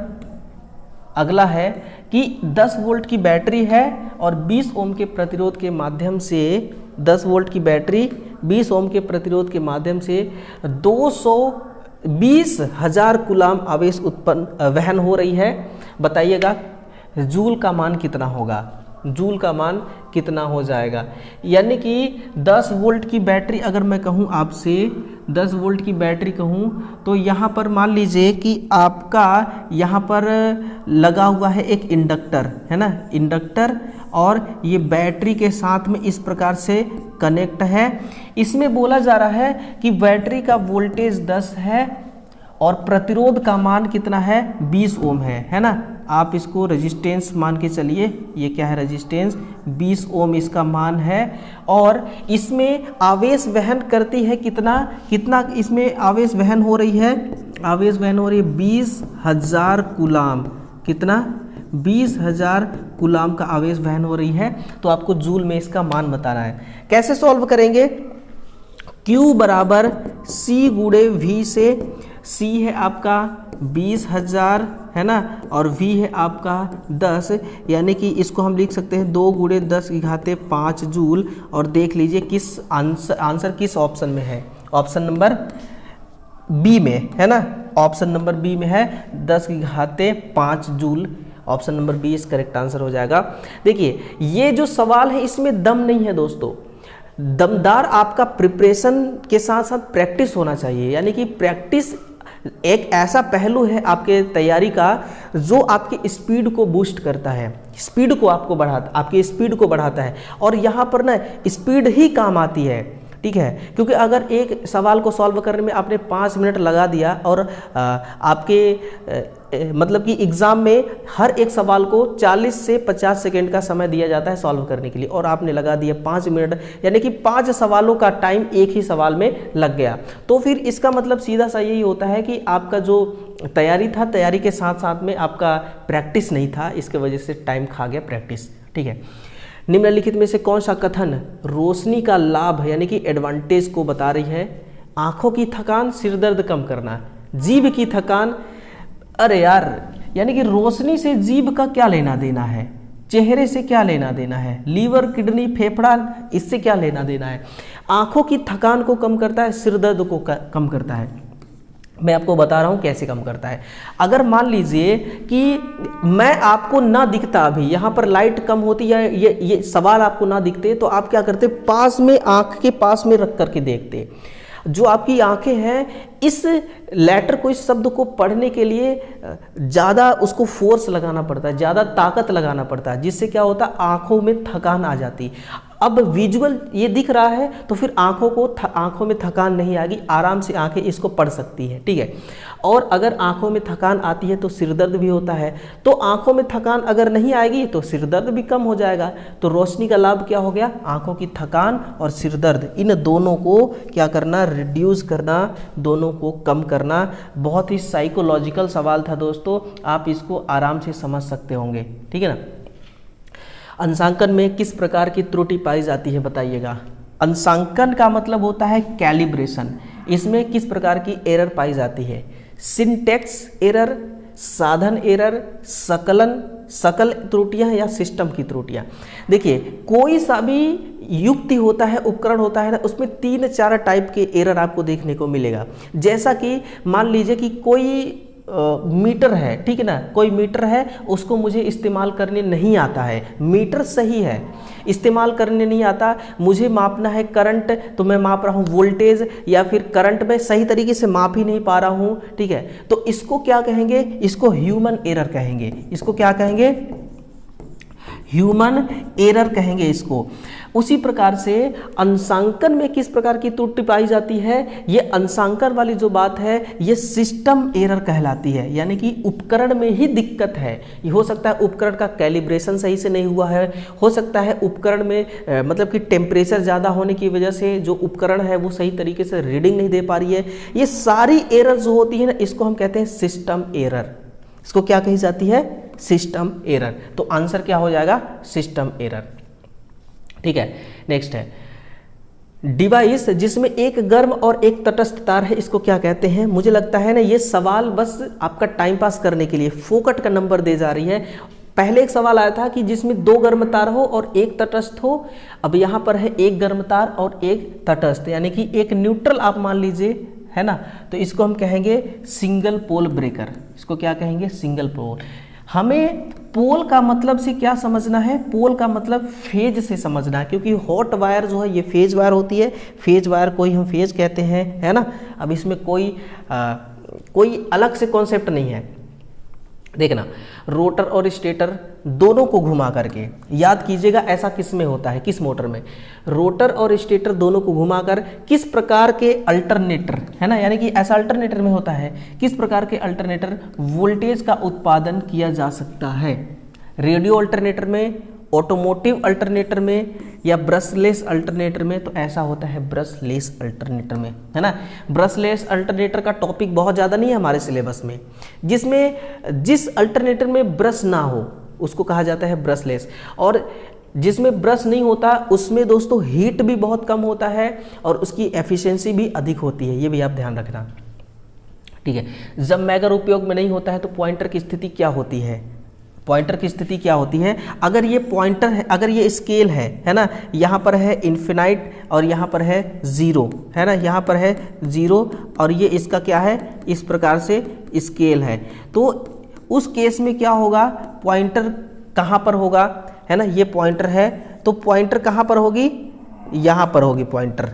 अगला है कि 10 वोल्ट की बैटरी है और 20 ओम के प्रतिरोध के माध्यम से 10 वोल्ट की बैटरी 20 ओम के प्रतिरोध के माध्यम से 220,000 कूलाम आवेश वहन हो रही है। बताइएगा जूल का मान कितना होगा। जूल का मान कितना हो जाएगा। यानी कि 10 वोल्ट की बैटरी अगर मैं कहूँ आपसे 10 वोल्ट की बैटरी कहूँ तो यहाँ पर मान लीजिए कि आपका यहाँ पर लगा हुआ है एक इंडक्टर, है ना, इंडक्टर, और ये बैटरी के साथ में इस प्रकार से कनेक्ट है। इसमें बोला जा रहा है कि बैटरी का वोल्टेज 10 है और प्रतिरोध का मान कितना है, 20 ओम है ना। आप इसको रेजिस्टेंस मान के चलिए, ये क्या है रेजिस्टेंस, 20 ओम इसका मान है। और इसमें आवेश वहन करती है कितना इसमें आवेश वहन हो रही है, 20,000 कूलाम। कितना, 20,000 कूलाम का आवेश वहन हो रही है। तो आपको जूल में इसका मान बताना है। कैसे सॉल्व करेंगे, Q बराबर C गुणे V से, C है आपका 20,000, है ना, और V है आपका 10, यानी कि इसको हम लिख सकते हैं 2 गुणे 10 की घाते 5 जूल। और देख लीजिए किस आंसर किस ऑप्शन में है, ऑप्शन नंबर बी में, है ना, ऑप्शन नंबर बी में है 10 की घाते 5 जूल। ऑप्शन नंबर बी इस करेक्ट आंसर हो जाएगा। देखिए ये जो सवाल है इसमें दम नहीं है दोस्तों, दमदार आपका प्रिपरेशन के साथ साथ प्रैक्टिस होना चाहिए। यानी कि प्रैक्टिस एक ऐसा पहलू है आपके तैयारी का जो आपकी स्पीड को बूस्ट करता है, स्पीड को आपकी स्पीड को बढ़ाता है। और यहाँ पर ना स्पीड ही काम आती है, ठीक है, क्योंकि अगर एक सवाल को सॉल्व करने में आपने 5 मिनट लगा दिया और आपके मतलब कि एग्ज़ाम में हर एक सवाल को 40 से 50 सेकेंड का समय दिया जाता है सॉल्व करने के लिए, और आपने लगा दिया 5 मिनट, यानी कि 5 सवालों का टाइम एक ही सवाल में लग गया। तो फिर इसका मतलब सीधा सा यही होता है कि आपका जो तैयारी था, तैयारी के साथ साथ में आपका प्रैक्टिस नहीं था, इसके वजह से टाइम खा गया प्रैक्टिस, ठीक है। निम्नलिखित में से कौन सा कथन रोशनी का लाभ यानी कि एडवांटेज को बता रही है। आंखों की थकान, सिरदर्द कम करना, जीभ की थकान, अरे यार यानी कि रोशनी से जीभ का क्या लेना देना है, चेहरे से क्या लेना देना है, लीवर, किडनी, फेफड़ा, इससे क्या लेना देना है। आंखों की थकान को कम करता है, सिरदर्द को कम करता है। मैं आपको बता रहा हूँ कैसे कम करता है। अगर मान लीजिए कि मैं आपको ना दिखता, अभी यहाँ पर लाइट कम होती है, ये सवाल आपको ना दिखते, तो आप क्या करते, पास में, आँख के पास में रख करके देखते। जो आपकी आंखें हैं, इस लेटर को, इस शब्द को पढ़ने के लिए ज़्यादा उसको फोर्स लगाना पड़ता है, ज़्यादा ताकत लगाना पड़ता है, जिससे क्या होता है, आँखों में थकान आ जाती। अब विजुअल ये दिख रहा है तो फिर आंखों में थकान नहीं आएगी, आराम से आंखें इसको पढ़ सकती है, ठीक है। और अगर आंखों में थकान आती है तो सिरदर्द भी होता है, तो आंखों में थकान अगर नहीं आएगी तो सिरदर्द भी कम हो जाएगा। तो रोशनी का लाभ क्या हो गया, आंखों की थकान और सिरदर्द, इन दोनों को क्या करना, रिड्यूस करना, दोनों को कम करना। बहुत ही साइकोलॉजिकल सवाल था दोस्तों, आप इसको आराम से समझ सकते होंगे, ठीक है ना। अंशांकन में किस प्रकार की त्रुटि पाई जाती है बताइएगा। अंशांकन का मतलब होता है कैलिब्रेशन, इसमें किस प्रकार की एरर पाई जाती है। सिंटैक्स एरर, साधन एरर, सकल त्रुटियां या सिस्टम की त्रुटियां। देखिए कोई सा भी युक्ति होता है, उपकरण होता है ना, उसमें 3-4 टाइप के एरर आपको देखने को मिलेगा। जैसा कि मान लीजिए कि कोई मीटर है, ठीक है ना, कोई मीटर है, उसको मुझे इस्तेमाल करने नहीं आता है, मीटर सही है, इस्तेमाल करने नहीं आता, मुझे मापना है करंट, तो मैं माप रहा हूँ वोल्टेज या फिर करंट में सही तरीके से माप ही नहीं पा रहा हूँ, ठीक है। तो इसको क्या कहेंगे, इसको ह्यूमन एरर कहेंगे। इसको क्या कहेंगे, ह्यूमन एरर कहेंगे इसको। उसी प्रकार से अंशांकन में किस प्रकार की त्रुटि पाई जाती है, ये अंशांकन वाली जो बात है ये सिस्टम एरर कहलाती है, यानी कि उपकरण में ही दिक्कत है। ये हो सकता है उपकरण का कैलिब्रेशन सही से नहीं हुआ है, हो सकता है उपकरण में मतलब कि टेम्परेचर ज़्यादा होने की वजह से जो उपकरण है वो सही तरीके से रीडिंग नहीं दे पा रही है। ये सारी एरर जो होती है ना, इसको हम कहते हैं सिस्टम एरर। इसको क्या कही जाती है, सिस्टम एरर। तो आंसर क्या हो जाएगा, सिस्टम एरर, ठीक है। नेक्स्ट है डिवाइस जिसमें एक गर्म और एक तटस्थ तार है, इसको क्या कहते हैं। मुझे लगता है ना ये सवाल बस आपका टाइम पास करने के लिए फोकट का नंबर दे जा रही है। पहले एक सवाल आया था कि जिसमें 2 गर्म तार हो और एक तटस्थ हो, अब यहाँ पर है एक गर्म तार और एक तटस्थ, यानी कि एक न्यूट्रल आप मान लीजिए, है ना। तो इसको हम कहेंगे सिंगल पोल ब्रेकर। इसको क्या कहेंगे, सिंगल पोल। हमें पोल का मतलब से क्या समझना है, पोल का मतलब फेज से समझना है, क्योंकि हॉट वायर जो है ये फेज वायर होती है, फेज वायर को ही हम फेज कहते हैं, है ना। अब इसमें कोई अलग से कॉन्सेप्ट नहीं है। देखना, रोटर और स्टेटर दोनों को घुमा करके, याद कीजिएगा ऐसा किस में होता है, किस मोटर में, रोटर और स्टेटर दोनों को घुमाकर किस प्रकार के अल्टरनेटर, है ना, यानी कि ऐसा अल्टरनेटर में होता है, किस प्रकार के अल्टरनेटर वोल्टेज का उत्पादन किया जा सकता है। रेडियो अल्टरनेटर में, ऑटोमोटिव अल्टरनेटर में, या ब्रशलेस अल्टरनेटर में। तो ऐसा होता है ब्रशलेस अल्टरनेटर में, है ना। ब्रशलेस अल्टरनेटर का टॉपिक बहुत ज़्यादा नहीं है हमारे सिलेबस में, जिस अल्टरनेटर में ब्रश ना हो उसको कहा जाता है ब्रशलेस, और जिसमें ब्रश नहीं होता उसमें दोस्तों हीट भी बहुत कम होता है और उसकी एफिशिएंसी भी अधिक होती है, ये भी आप ध्यान रखना, ठीक है। जब मैगर उपयोग में नहीं होता है तो पॉइंटर की स्थिति क्या होती है, पॉइंटर की स्थिति क्या होती है, अगर ये पॉइंटर है, अगर ये स्केल है ना, यहाँ पर है इन्फिनाइट और यहाँ पर है ज़ीरो, है ना, यहाँ पर है ज़ीरो और ये इसका क्या है, इस प्रकार से स्केल है, तो उस केस में क्या होगा, पॉइंटर कहाँ पर होगा, है ना, ये पॉइंटर है तो पॉइंटर कहाँ पर होगी, यहाँ पर होगी पॉइंटर,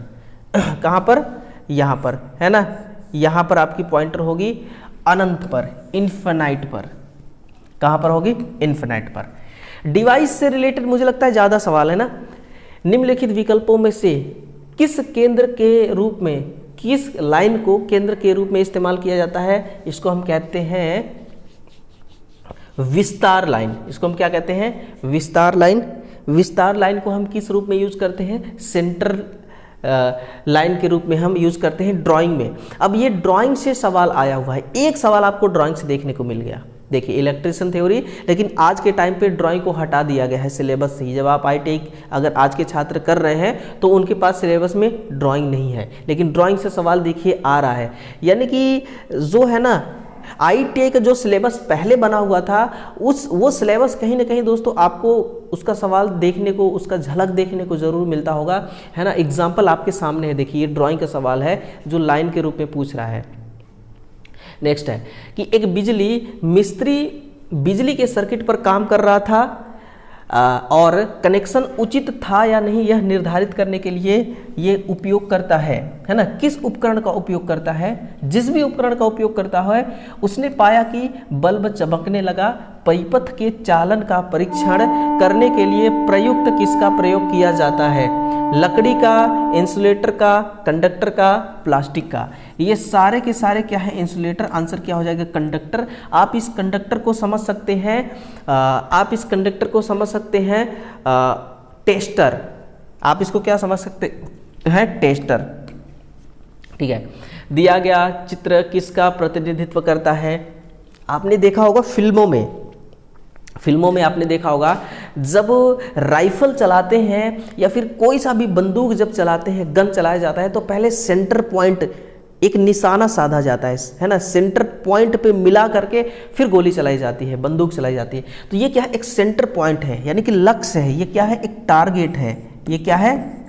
कहाँ पर, यहाँ पर, है ना, यहाँ पर आपकी पॉइंटर होगी अनंत पर, इन्फिनाइट पर, कहाँ पर होगी, इन्फिनाइट पर। डिवाइस से रिलेटेड मुझे लगता है ज़्यादा सवाल है ना। निम्नलिखित विकल्पों में से किस केंद्र के रूप में, किस लाइन को केंद्र के रूप में इस्तेमाल किया जाता है, इसको हम कहते हैं विस्तार लाइन, इसको हम क्या कहते हैं, विस्तार लाइन। विस्तार लाइन को हम किस रूप में यूज करते हैं, सेंटर लाइन के रूप में हम यूज करते हैं ड्राइंग में। अब ये ड्राइंग से सवाल आया हुआ है, एक सवाल आपको ड्राइंग से देखने को मिल गया, देखिए इलेक्ट्रिशियन थ्योरी, लेकिन आज के टाइम पे ड्राइंग को हटा दिया गया है सिलेबस से ही। जब आप ITI अगर आज के छात्र कर रहे हैं तो उनके पास सिलेबस में ड्राइंग नहीं है, लेकिन ड्राइंग से सवाल देखिए आ रहा है, यानी कि जो है ना ITI का जो सिलेबस पहले बना हुआ था वो सिलेबस कहीं ना कहीं दोस्तों आपको उसका सवाल देखने को, उसका झलक देखने को जरूर मिलता होगा, है ना। एग्जाम्पल आपके सामने है, देखिए ये ड्राइंग का सवाल है जो लाइन के रूप में पूछ रहा है। नेक्स्ट है कि एक बिजली मिस्त्री बिजली के सर्किट पर काम कर रहा था और कनेक्शन उचित था या नहीं यह निर्धारित करने के लिए ये उपयोग करता है ना। किस उपकरण का उपयोग करता है, जिस भी उपकरण का उपयोग करता है उसने पाया कि बल्ब चमकने लगा। परिपथ के चालन का परीक्षण करने के लिए प्रयुक्त किसका प्रयोग किया जाता है, लकड़ी का, इंसुलेटर का, कंडक्टर का, प्लास्टिक का। ये सारे के सारे क्या है, इंसुलेटर। आंसर क्या हो जाएगा, कंडक्टर। आप इस कंडक्टर को समझ सकते हैं, टेस्टर। आप इसको क्या समझ सकते हैं, टेस्टर, ठीक है। दिया गया चित्र किसका प्रतिनिधित्व करता है, आपने देखा होगा फिल्मों में आपने देखा होगा जब राइफल चलाते हैं या फिर कोई सा भी बंदूक जब चलाते हैं, गन चलाया जाता है तो पहले सेंटर पॉइंट एक निशाना साधा जाता है ना, सेंटर पॉइंट पे मिला करके फिर गोली चलाई जाती है, बंदूक चलाई जाती है। तो ये क्या है, एक सेंटर पॉइंट है, यानी कि लक्ष्य है। ये क्या है, एक टारगेट है। ये क्या है,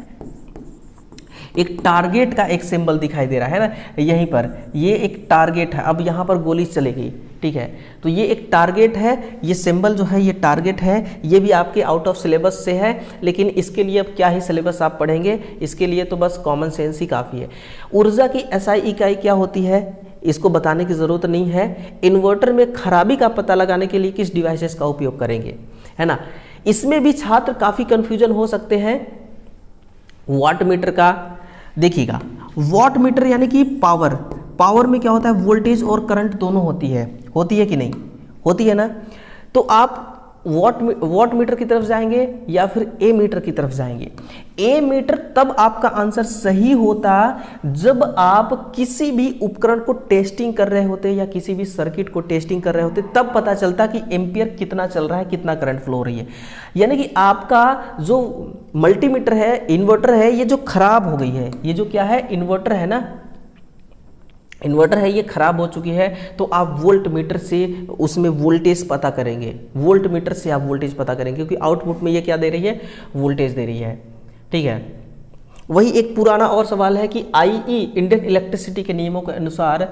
एक टारगेट का एक सिंबल दिखाई दे रहा है ना, यहीं पर ये एक टारगेट है। अब यहाँ पर गोली चलेगी, ठीक है, तो ये एक टारगेट है। ये सिंबल जो है ये टारगेट है। ये भी आपके आउट ऑफ सिलेबस से है, लेकिन इसके लिए अब क्या ही सिलेबस आप पढ़ेंगे, इसके लिए तो बस कॉमन सेंस ही काफ़ी है। ऊर्जा की SI इकाई क्या होती है, इसको बताने की ज़रूरत नहीं है। इन्वर्टर में खराबी का पता लगाने के लिए किस डिवाइसेस का उपयोग करेंगे, है ना। इसमें भी छात्र काफ़ी कन्फ्यूजन हो सकते हैं। वाट मीटर का देखिएगा, वाट मीटर यानी कि पावर में क्या होता है, वोल्टेज और करंट दोनों होती है कि नहीं, होती है ना। तो आप वाट मीटर की तरफ जाएंगे या फिर ए मीटर की तरफ जाएंगे। ए मीटर तब आपका आंसर सही होता जब आप किसी भी उपकरण को टेस्टिंग कर रहे होते या किसी भी सर्किट को टेस्टिंग कर रहे होते, तब पता चलता कि एम्पियर कितना चल रहा है, कितना करंट फ्लो हो रही है। यानी कि आपका जो मल्टीमीटर है, इन्वर्टर है, ये जो खराब हो गई है, ये जो क्या है, इन्वर्टर है ना, इन्वर्टर है, ये खराब हो चुकी है, तो आप वोल्ट मीटर से उसमें वोल्टेज पता करेंगे। वोल्ट मीटर से आप वोल्टेज पता करेंगे, क्योंकि आउटपुट में ये क्या दे रही है, वोल्टेज दे रही है, ठीक है। वही एक पुराना और सवाल है कि IE इंडियन इलेक्ट्रिसिटी के नियमों के अनुसार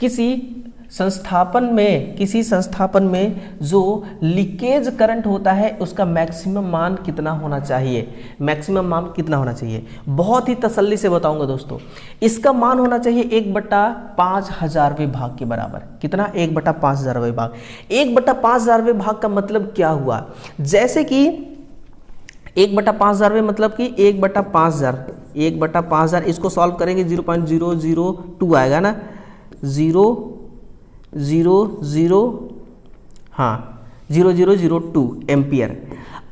किसी संस्थापन में, किसी संस्थापन में जो लीकेज करंट होता है उसका मैक्सिमम मान कितना होना चाहिए, मैक्सिमम मान कितना होना चाहिए, बहुत ही तसल्ली से बताऊंगा दोस्तों। इसका मान होना चाहिए 1/5000वें भाग के बराबर। कितना? 1/5000वें भाग। 1/5000वें भाग का मतलब क्या हुआ? जैसे कि 1/5000वें मतलब कि 1/5000, 1/5000 इसको सॉल्व करेंगे 0.002 आएगा ना, 0.0002 एम्पियर।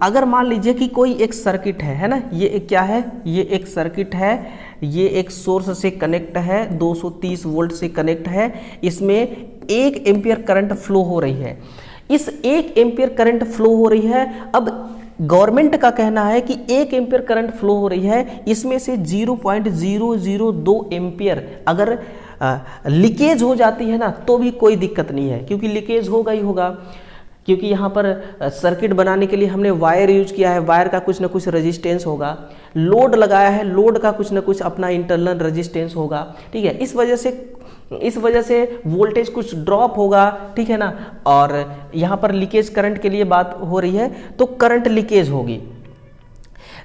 अगर मान लीजिए कि कोई एक सर्किट है ना, ये एक क्या है, ये एक सर्किट है, ये एक सोर्स से कनेक्ट है, 230 वोल्ट से कनेक्ट है, इसमें 1 एम्पियर करंट फ्लो हो रही है। इस 1 एम्पियर करंट फ्लो हो रही है। अब गवर्नमेंट का कहना है कि 1 एम्पियर करंट फ्लो हो रही है, इसमें से 0.002 एम्पियर अगर लीकेज हो जाती है ना तो भी कोई दिक्कत नहीं है, क्योंकि लीकेज होगा ही होगा, क्योंकि यहाँ पर सर्किट बनाने के लिए हमने वायर यूज किया है, वायर का कुछ ना कुछ रेजिस्टेंस होगा, लोड लगाया है, लोड का कुछ ना कुछ अपना इंटरनल रेजिस्टेंस होगा, ठीक है। इस वजह से वोल्टेज कुछ ड्रॉप होगा, ठीक है ना। और यहाँ पर लीकेज करंट के लिए बात हो रही है तो करंट लीकेज होगी।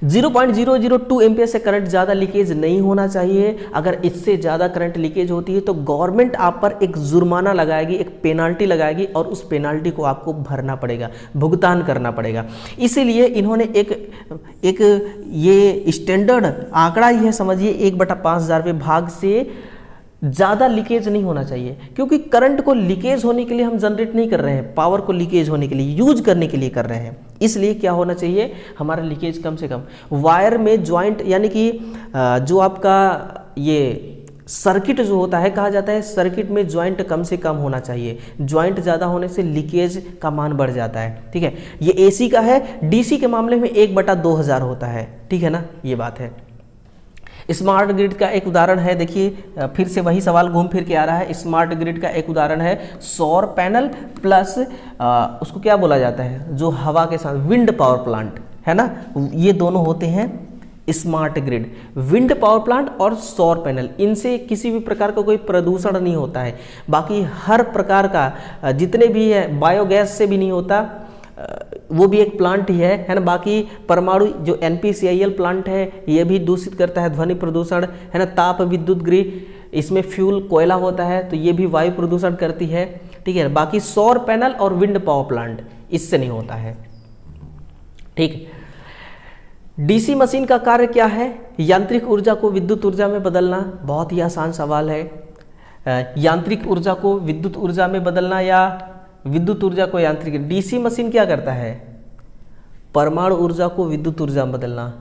0.002 एम्पियर से करंट ज़्यादा लीकेज नहीं होना चाहिए। अगर इससे ज़्यादा करंट लीकेज होती है तो गवर्नमेंट आप पर एक जुर्माना लगाएगी, एक पेनाल्टी लगाएगी, और उस पेनाल्टी को आपको भरना पड़ेगा, भुगतान करना पड़ेगा। इसीलिए इन्होंने एक ये स्टैंडर्ड आंकड़ा ही है, समझिए 1/5000वें भाग से ज़्यादा लीकेज नहीं होना चाहिए, क्योंकि करंट को लीकेज होने के लिए हम जनरेट नहीं कर रहे हैं, पावर को लीकेज होने के लिए, यूज करने के लिए कर रहे हैं। इसलिए क्या होना चाहिए, हमारा लीकेज कम से कम। वायर में ज्वाइंट, यानी कि जो आपका ये सर्किट जो होता है, कहा जाता है सर्किट में ज्वाइंट कम से कम होना चाहिए। ज्वाइंट ज़्यादा होने से लीकेज का मान बढ़ जाता है, ठीक है। ये AC का है, DC के मामले में 1/2000 होता है, ठीक है ना, ये बात है। स्मार्ट ग्रिड का एक उदाहरण है, देखिए फिर से वही सवाल घूम फिर के आ रहा है। स्मार्ट ग्रिड का एक उदाहरण है सौर पैनल प्लस उसको क्या बोला जाता है, जो हवा के साथ विंड पावर प्लांट है ना, ये दोनों होते हैं smart grid. Wind power plant और सौर पैनल, इनसे किसी भी प्रकार का कोई प्रदूषण नहीं होता है। बाकी हर प्रकार का जितने भी है, बायोगैस से भी नहीं होता, वो भी एक प्लांट ही है ना। बाकी परमाणु जो NPCIL प्लांट है ये भी दूषित करता है, ध्वनि प्रदूषण है ना। ताप विद्युत गृह, इसमें फ्यूल कोयला होता है तो ये भी वायु प्रदूषण करती है, ठीक है। बाकी सौर पैनल और विंड पावर प्लांट इससे नहीं होता है, ठीक। DC मशीन का कार्य क्या है? यांत्रिक ऊर्जा को विद्युत ऊर्जा में बदलना। बहुत ही आसान सवाल है, यांत्रिक ऊर्जा को विद्युत ऊर्जा में बदलना या विद्युत ऊर्जा को यांत्रिक। DC मशीन क्या करता है? परमाणु ऊर्जा को विद्युत ऊर्जा में बदलना।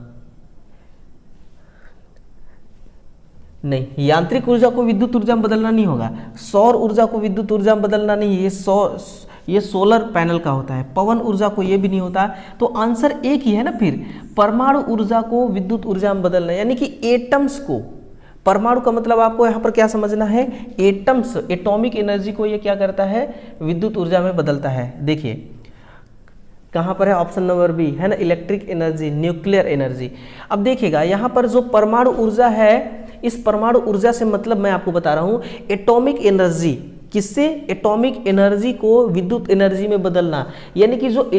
नहीं, यांत्रिक ऊर्जा को विद्युत ऊर्जा में बदलना नहीं होगा। सौर ऊर्जा को विद्युत ऊर्जा में बदलना नहीं, ये सोलर पैनल का होता है। पवन ऊर्जा को ये भी नहीं होता। तो आंसर एक ही है ना फिर, परमाणु ऊर्जा को विद्युत ऊर्जा में बदलना, यानी कि एटम्स को। परमाणु का मतलब आपको यहाँ पर क्या समझना है, एटम्स, एटॉमिक एनर्जी को ये क्या करता है, विद्युत ऊर्जा में बदलता है। देखिए कहाँ पर है, ऑप्शन नंबर बी है ना, इलेक्ट्रिक एनर्जी, न्यूक्लियर एनर्जी। अब देखिएगा यहाँ पर जो परमाणु ऊर्जा है, इस परमाणु ऊर्जा से मतलब मैं आपको बता रहा हूँ एटॉमिक एनर्जी। किससे? एटॉमिक एनर्जी को विद्युत एनर्जी में बदलना, यानी कि जो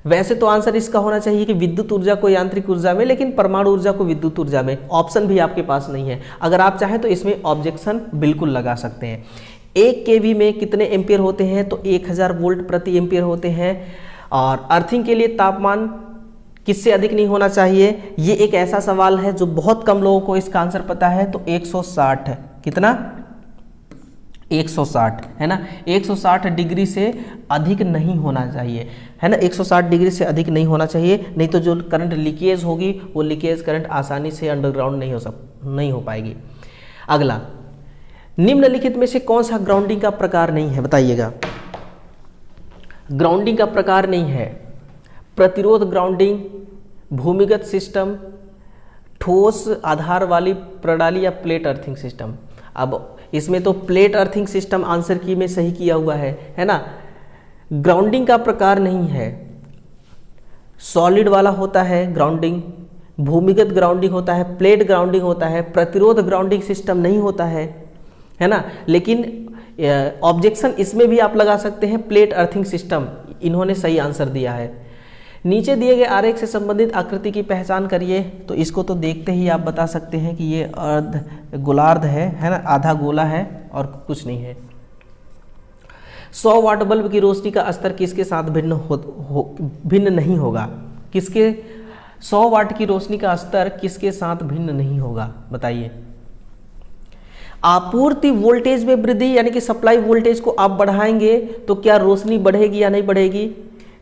वैसे तो आंसर इसका होना चाहिए कि विद्युत ऊर्जा को यांत्रिक ऊर्जा में, लेकिन परमाणु ऊर्जा को विद्युत ऊर्जा में। ऑप्शन भी आपके पास नहीं है। अगर आप चाहें तो इसमें ऑब्जेक्शन बिल्कुल लगा सकते हैं। 1 kV में कितने एम्पियर होते हैं? तो 1000 वोल्ट प्रति एम्पियर होते हैं। और अर्थिंग के लिए तापमान किससे अधिक नहीं होना चाहिए? ये एक ऐसा सवाल है जो बहुत कम लोगों को इसका आंसर पता है। तो 160 है, कितना? 160 है ना। 160 डिग्री से अधिक नहीं होना चाहिए, है ना। 160 डिग्री से अधिक नहीं होना चाहिए, नहीं तो जो करंट लीकेज होगी वो लीकेज करंट आसानी से अंडरग्राउंड नहीं हो पाएगी। अगला, निम्नलिखित में से कौन सा ग्राउंडिंग का प्रकार नहीं है? बताइएगा। ग्राउंडिंग का प्रकार नहीं है, प्रतिरोध ग्राउंडिंग, भूमिगत सिस्टम, ठोस आधार वाली प्रणाली या प्लेट अर्थिंग सिस्टम। अब इसमें तो प्लेट अर्थिंग सिस्टम आंसर की में सही किया हुआ है ना। ग्राउंडिंग का प्रकार नहीं है, सॉलिड वाला होता है ग्राउंडिंग, भूमिगत ग्राउंडिंग होता है, प्लेट ग्राउंडिंग होता है, प्रतिरोध ग्राउंडिंग सिस्टम नहीं होता है ना। लेकिन ऑब्जेक्शन इसमें भी आप लगा सकते हैं, प्लेट अर्थिंग सिस्टम। इन्होंने सही आंसर दिया है। नीचे दिए गए आरेख से संबंधित आकृति की पहचान करिए। तो इसको तो देखते ही आप बता सकते हैं कि ये अर्ध गोलार्ध है ना, आधा गोला है और कुछ नहीं है। 100 वाट बल्ब की रोशनी का स्तर किसके साथ भिन्न नहीं होगा? किसके 100 वाट की रोशनी का स्तर किसके साथ भिन्न नहीं होगा, बताइए। आपूर्ति वोल्टेज में वृद्धि, यानी कि सप्लाई वोल्टेज को आप बढ़ाएंगे तो क्या रोशनी बढ़ेगी या नहीं बढ़ेगी?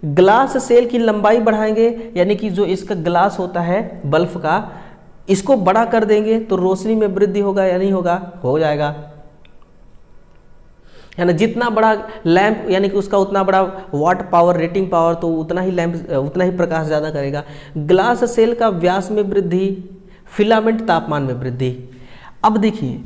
ग्लास सेल की लंबाई बढ़ाएंगे, यानी कि जो इसका ग्लास होता है बल्ब का, इसको बड़ा कर देंगे तो रोशनी में वृद्धि होगा या नहीं होगा? हो जाएगा, है ना। जितना बड़ा लैंप, यानी कि उसका उतना बड़ा वाट पावर, रेटिंग पावर, तो उतना ही लैंप, उतना ही प्रकाश ज़्यादा करेगा। ग्लास सेल का व्यास में वृद्धि, फिलामेंट तापमान में वृद्धि। अब देखिए,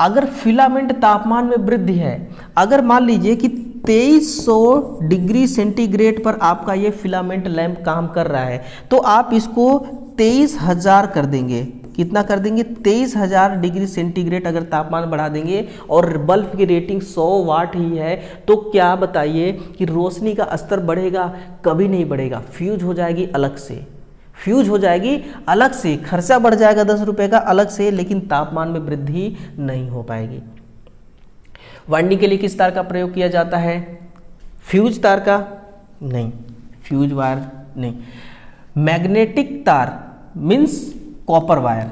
अगर फिलामेंट तापमान में वृद्धि है, अगर मान लीजिए कि 2300 डिग्री सेंटीग्रेड पर आपका ये फिलामेंट लैंप काम कर रहा है, तो आप इसको 23,000 कर देंगे। कितना कर देंगे? 23,000 डिग्री सेंटीग्रेड अगर तापमान बढ़ा देंगे और बल्ब की रेटिंग 100 वाट ही है, तो क्या बताइए कि रोशनी का स्तर बढ़ेगा? कभी नहीं बढ़ेगा, फ्यूज हो जाएगी अलग से, फ्यूज हो जाएगी अलग से, खर्चा बढ़ जाएगा 10 रुपये का अलग से, लेकिन तापमान में वृद्धि नहीं हो पाएगी। वाइंडिंग के लिए किस तार का प्रयोग किया जाता है? फ्यूज तार का नहीं, फ्यूज वायर नहीं। मैग्नेटिक तार means copper wire,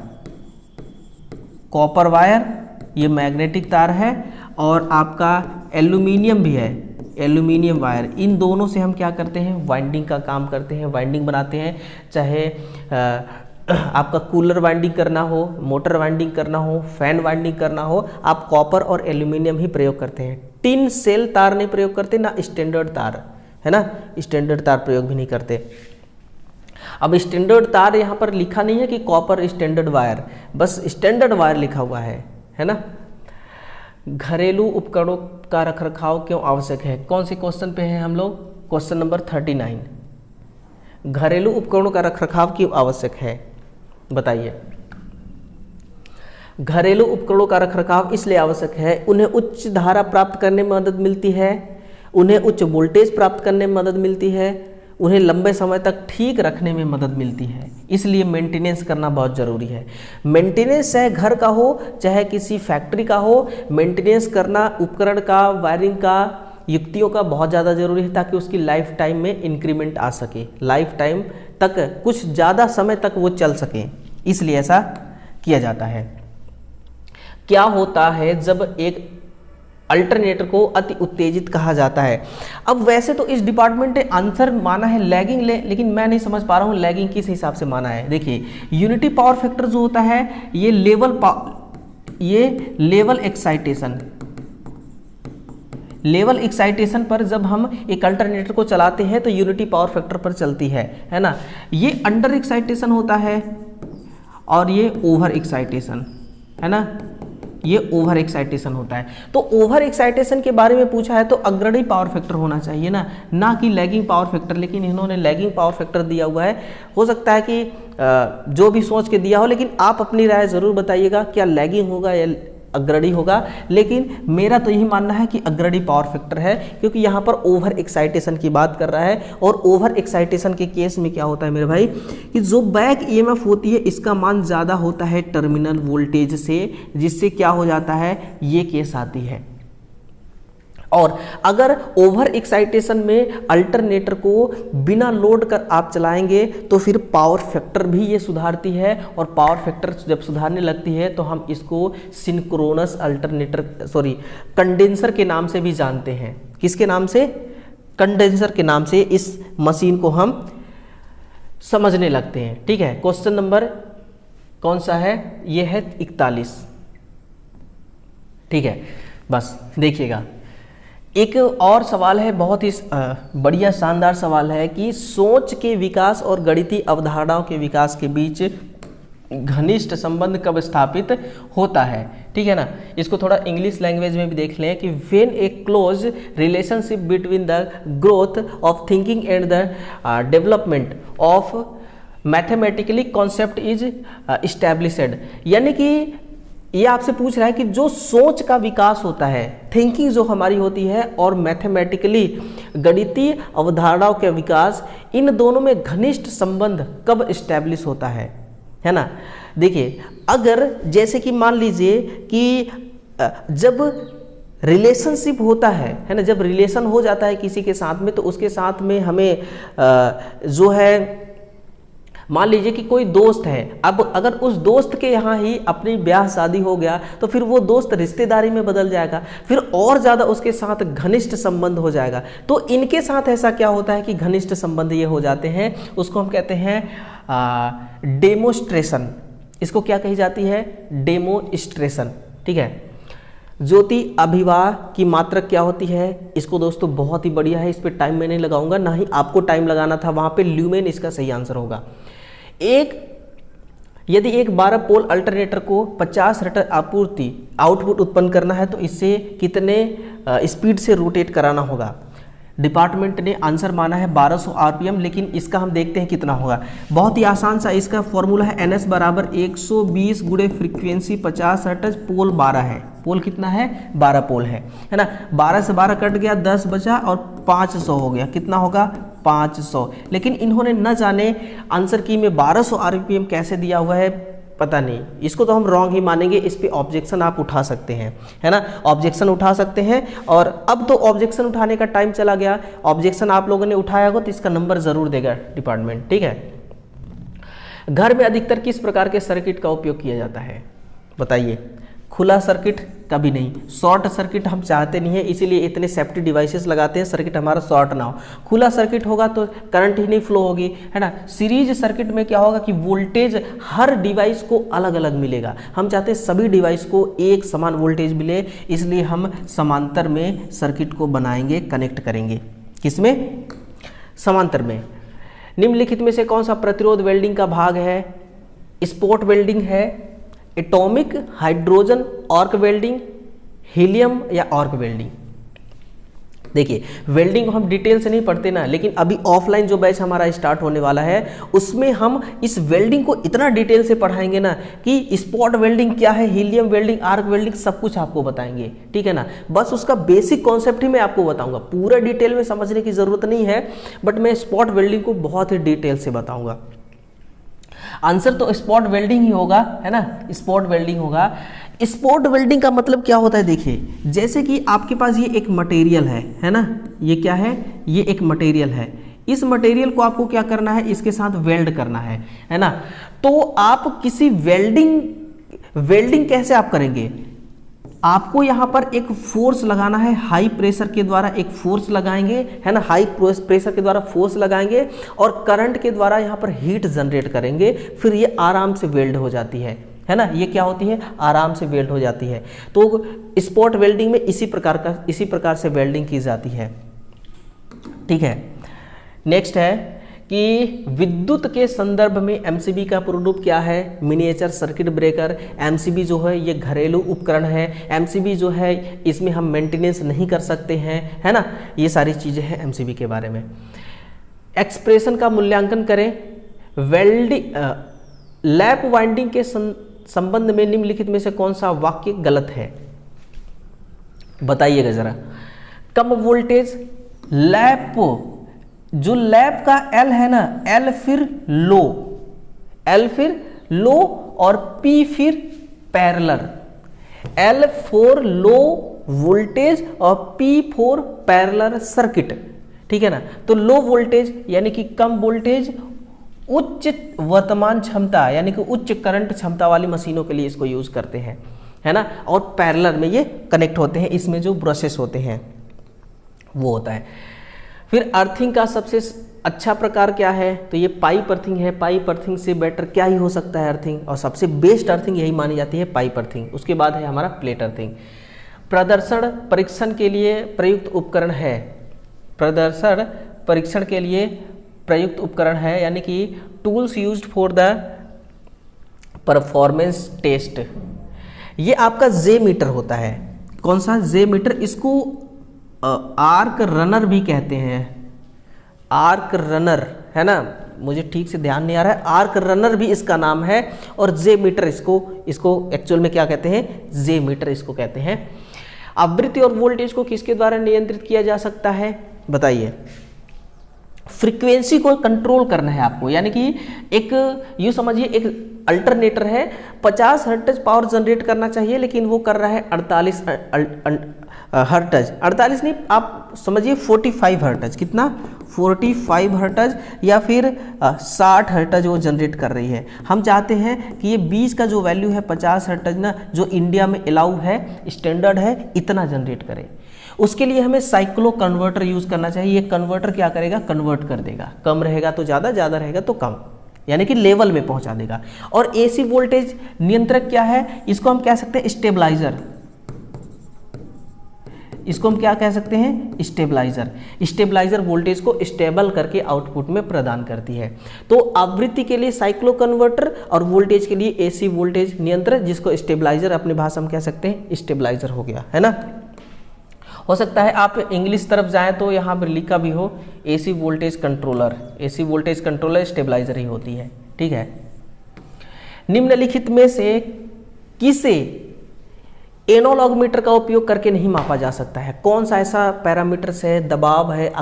copper wire ये मैग्नेटिक तार है, और आपका एल्यूमिनियम भी है, एल्यूमिनियम वायर। इन दोनों से हम क्या करते हैं? वाइंडिंग का काम करते हैं, वाइंडिंग बनाते हैं। चाहे आपका कूलर वाइंडिंग करना हो, मोटर वाइंडिंग करना हो, फैन वाइंडिंग करना हो, आप कॉपर और एल्यूमिनियम ही प्रयोग करते हैं। टिन सेल तार नहीं प्रयोग करते, ना स्टैंडर्ड तार, है ना, स्टैंडर्ड तार प्रयोग भी नहीं करते। अब स्टैंडर्ड तार यहाँ पर लिखा नहीं है कि कॉपर स्टैंडर्ड वायर, बस स्टैंडर्ड वायर लिखा हुआ है ना। घरेलू उपकरणों का रखरखाव क्यों आवश्यक है? कौन से क्वेश्चन पे हैं हम लोग? Question number 39। घरेलू उपकरणों का रखरखाव क्यों आवश्यक है, बताइए। घरेलू उपकरणों का रखरखाव इसलिए आवश्यक है, उन्हें उच्च धारा प्राप्त करने में मदद मिलती है, उन्हें उच्च वोल्टेज प्राप्त करने में मदद मिलती है, उन्हें लंबे समय तक ठीक रखने में मदद मिलती है। इसलिए मेंटेनेंस करना बहुत ज़रूरी है। मेंटेनेंस चाहे घर का हो चाहे किसी फैक्ट्री का हो, मेंटेनेंस करना उपकरण का, वायरिंग का, युक्तियों का बहुत ज़्यादा ज़रूरी है, ताकि उसकी लाइफ टाइम में इंक्रीमेंट आ सके, लाइफ टाइम तक कुछ ज़्यादा समय तक वो चल सके, इसलिए ऐसा किया जाता है। क्या होता है जब एक अल्टरनेटर को अति उत्तेजित कहा जाता है? अब वैसे तो इस डिपार्टमेंट ने आंसर माना है लैगिंग, लेकिन मैं नहीं समझ पा रहा हूँ लैगिंग किस हिसाब से माना है। देखिए, यूनिटी पावर फैक्टर जो होता है ये लेवल एक्साइटेशन पर जब हम एक अल्टरनेटर को चलाते हैं तो यूनिटी पावर फैक्टर पर चलती है ना। ये अंडर एक्साइटेशन होता है और ये ओवर एक्साइटेशन, है ना, ये ओवर एक्साइटेशन होता है। तो ओवर एक्साइटेशन के बारे में पूछा है तो अग्रणी पावर फैक्टर होना चाहिए ना कि लैगिंग पावर फैक्टर, लेकिन इन्होंने लैगिंग पावर फैक्टर दिया हुआ है। हो सकता है कि जो भी सोच के दिया हो, लेकिन आप अपनी राय ज़रूर बताइएगा क्या लैगिंग होगा या अग्रणी होगा। लेकिन मेरा तो यही मानना है कि अग्रणी पावर फैक्टर है, क्योंकि यहाँ पर ओवर एक्साइटेशन की बात कर रहा है, और ओवर एक्साइटेशन के केस में क्या होता है मेरे भाई कि जो बैक ईएमएफ होती है इसका मान ज़्यादा होता है टर्मिनल वोल्टेज से, जिससे क्या हो जाता है, ये केस आती है। और अगर ओवर एक्साइटेशन में अल्टरनेटर को बिना लोड कर आप चलाएंगे तो फिर पावर फैक्टर भी ये सुधारती है, और पावर फैक्टर जब सुधारने लगती है तो हम इसको सिंक्रोनस अल्टरनेटर कंडेंसर के नाम से भी जानते हैं। किसके नाम से? कंडेंसर के नाम से इस मशीन को हम समझने लगते हैं। ठीक है, क्वेश्चन नंबर कौन सा है? ये है 41। ठीक है, बस देखिएगा। एक और सवाल है, बहुत ही बढ़िया शानदार सवाल है कि सोच के विकास और गणितीय अवधारणाओं के विकास के बीच घनिष्ठ संबंध कब स्थापित होता है? ठीक है ना। इसको थोड़ा इंग्लिश लैंग्वेज में भी देख लें कि when A close relationship between the growth of thinking and the development of mathematically concept is established, यानी कि ये आपसे पूछ रहा है कि जो सोच का विकास होता है, थिंकिंग जो हमारी होती है, और मैथमेटिकली गणितीय अवधारणाओं के विकास, इन दोनों में घनिष्ठ संबंध कब इस्टेब्लिश होता है ना। देखिए, अगर जैसे कि मान लीजिए कि जब रिलेशनशिप होता है ना, जब रिलेशन हो जाता है किसी के साथ में, तो उसके साथ में हमें जो है, मान लीजिए कि कोई दोस्त है, अब अगर उस दोस्त के यहाँ ही अपनी ब्याह शादी हो गया तो फिर वो दोस्त रिश्तेदारी में बदल जाएगा, फिर और ज़्यादा उसके साथ घनिष्ठ संबंध हो जाएगा। तो इनके साथ ऐसा क्या होता है कि घनिष्ठ संबंध ये हो जाते हैं, उसको हम कहते हैं डेमोस्ट्रेशन। इसको क्या कही जाती है? डेमोस्ट्रेशन। ठीक है। ज्योति अभिवाह की मात्रक क्या होती है? इसको दोस्तों बहुत ही बढ़िया है, इस पर टाइम मैं नहीं लगाऊंगा, ना ही आपको टाइम लगाना था, वहाँ पे ल्यूमेन इसका सही आंसर होगा। यदि एक 12 पोल अल्टरनेटर को 50 रटर आपूर्ति आउटपुट उत्पन्न करना है तो इससे कितने स्पीड से रोटेट कराना होगा? डिपार्टमेंट ने आंसर माना है 1200 आरपीएम, लेकिन इसका हम देखते हैं कितना होगा। बहुत ही आसान सा इसका फॉर्मूला है, NS बराबर 120 गुणे फ्रीक्वेंसी 50 हर्ट्ज, पोल 12 है। पोल कितना है? 12 पोल है ना। 12 से 12 कट गया, 10 बचा और 500 हो गया। कितना होगा? 500। लेकिन इन्होंने न जाने आंसर की में 1200 आरपीएम कैसे दिया हुआ है, पता नहीं। इसको तो हम रॉन्ग ही मानेंगे, इस पे ऑब्जेक्शन आप उठा सकते हैं, है ना, ऑब्जेक्शन उठा सकते हैं। और अब तो ऑब्जेक्शन उठाने का टाइम चला गया, ऑब्जेक्शन आप लोगों ने उठाया होगा तो इसका नंबर जरूर देगा डिपार्टमेंट। ठीक है। घर में अधिकतर किस प्रकार के सर्किट का उपयोग किया जाता है? बताइए। खुला सर्किट कभी नहीं, शॉर्ट सर्किट हम चाहते नहीं है, इसीलिए इतने सेफ्टी डिवाइसेस लगाते हैं, सर्किट हमारा शॉर्ट ना हो। खुला सर्किट होगा तो करंट ही नहीं फ्लो होगी, है ना। सीरीज सर्किट में क्या होगा कि वोल्टेज हर डिवाइस को अलग अलग मिलेगा, हम चाहते हैं सभी डिवाइस को एक समान वोल्टेज मिले, इसलिए हम समांतर में सर्किट को बनाएंगे, कनेक्ट करेंगे। किसमें? समांतर में। निम्नलिखित में से कौन सा प्रतिरोध वेल्डिंग का भाग है? स्पॉट वेल्डिंग है, atomic hydrogen arc welding, helium या आर्क वेल्डिंग? देखिए, वेल्डिंग को हम डिटेल से नहीं पढ़ते ना, लेकिन अभी ऑफलाइन जो बैच हमारा स्टार्ट होने वाला है उसमें हम इस वेल्डिंग को इतना डिटेल से पढ़ाएंगे ना कि स्पॉट वेल्डिंग क्या है, हीलियम वेल्डिंग, आर्क वेल्डिंग, सब कुछ आपको बताएंगे। ठीक है ना। बस उसका बेसिक कॉन्सेप्ट ही मैं आपको बताऊंगा, पूरा डिटेल में समझने की जरूरत नहीं है, बट मैं स्पॉट वेल्डिंग को बहुत ही डिटेल से बताऊंगा। आंसर तो स्पॉट वेल्डिंग ही होगा, है ना, स्पॉट वेल्डिंग होगा। स्पॉट वेल्डिंग का मतलब क्या होता है? देखिए, जैसे कि आपके पास ये एक मटेरियल है ना, ये क्या है? ये एक मटेरियल है। इस मटेरियल को आपको क्या करना है? इसके साथ वेल्ड करना है ना। तो आप किसी वेल्डिंग कैसे आप करेंगे? आपको यहाँ पर एक फोर्स लगाना है, हाई प्रेशर के द्वारा एक फोर्स लगाएंगे, है ना, हाई प्रेशर के द्वारा फोर्स लगाएंगे और करंट के द्वारा यहाँ पर हीट जनरेट करेंगे, फिर ये आराम से वेल्ड हो जाती है ना। ये क्या होती है? आराम से वेल्ड हो जाती है। तो स्पॉट वेल्डिंग में इसी प्रकार से वेल्डिंग की जाती है। ठीक है। नेक्स्ट है कि विद्युत के संदर्भ में एमसीबी का पूर्ण रूप क्या है? Miniature circuit breaker. एमसीबी जो है ये घरेलू उपकरण है, एमसीबी जो है इसमें हम मेंटेनेंस नहीं कर सकते हैं, है ना। ये सारी चीज़ें हैं एमसीबी के बारे में। एक्सप्रेशन का मूल्यांकन करें। वेल्डिंग लैप वाइंडिंग के संबंध में निम्नलिखित में से कौन सा वाक्य गलत है? बताइएगा जरा। कम वोल्टेज लैप, जो लैप का एल है ना, एल फिर लो और पी फिर parallel. L for low voltage और पी फॉर पैरेलल सर्किट। ठीक है ना। तो लो वोल्टेज यानी कि कम वोल्टेज, उच्च वर्तमान क्षमता यानी कि उच्च करंट क्षमता वाली मशीनों के लिए इसको यूज करते हैं, है ना। और पैरेलल में ये कनेक्ट होते हैं, इसमें जो ब्रशेस होते हैं वो होता है। फिर अर्थिंग का सबसे अच्छा प्रकार क्या है? तो ये पाइप अर्थिंग है। पाइप अर्थिंग से बेटर क्या ही हो सकता है अर्थिंग, और सबसे बेस्ट अर्थिंग यही मानी जाती है, पाइप अर्थिंग। उसके बाद है हमारा प्लेट अर्थिंग। प्रदर्शन परीक्षण के लिए प्रयुक्त उपकरण है। प्रदर्शन परीक्षण के लिए प्रयुक्त उपकरण है, यानी कि tools used for the performance test. ये आपका जे मीटर होता है। कौन सा? J meter. इसको आर्क रनर भी कहते हैं, आर्क रनर, है ना। मुझे ठीक से ध्यान नहीं आ रहा है, आर्क रनर भी इसका नाम है, और जे मीटर इसको एक्चुअल में क्या कहते हैं, जे मीटर इसको कहते हैं। आवृत्ति और वोल्टेज को किसके द्वारा नियंत्रित किया जा सकता है, बताइए। फ्रीक्वेंसी को कंट्रोल करना है आपको, यानी कि एक यूँ समझिए एक अल्टरनेटर है, 50 हर्ट्ज पावर जनरेट करना चाहिए, लेकिन वो कर रहा है 48 हर्ट्ज, 48 नहीं, आप समझिए 45 हर्ट्ज, कितना 45 हर्ट्ज या फिर 60 हर्ट्ज वो जनरेट कर रही है। हम चाहते हैं कि ये 20 का जो वैल्यू है 50 हर्ट्ज ना, जो इंडिया में अलाउ है, स्टैंडर्ड है, इतना जनरेट करे। उसके लिए हमें साइक्लो कन्वर्टर यूज़ करना चाहिए। ये कन्वर्टर क्या करेगा, कन्वर्ट कर देगा, कम रहेगा तो ज़्यादा, ज़्यादा रहेगा तो कम, यानी कि लेवल में पहुंचा देगा। और एसी वोल्टेज नियंत्रक क्या है, इसको हम कह सकते हैं स्टेबलाइजर, इसको हम क्या कह सकते हैं, स्टेबलाइजर। स्टेबलाइजर वोल्टेज को स्टेबल करके आउटपुट में प्रदान करती है। तो आवृत्ति के लिए साइक्लो कन्वर्टर और वोल्टेज के लिए एसी वोल्टेज नियंत्रक, जिसको स्टेबलाइजर अपनी भाषा में कह सकते हैं, स्टेबलाइजर हो गया, है ना। हो सकता है आप इंग्लिश तरफ जाएं तो यहाँ पर लिखा भी हो AC voltage controller, AC voltage controller stabilizer ही होती है, ठीक है। निम्नलिखित में से किसे एनालॉग मीटर का उपयोग करके नहीं मापा जा सकता है? कौन सा ऐसा पैरामीटर्स है, दबाव है,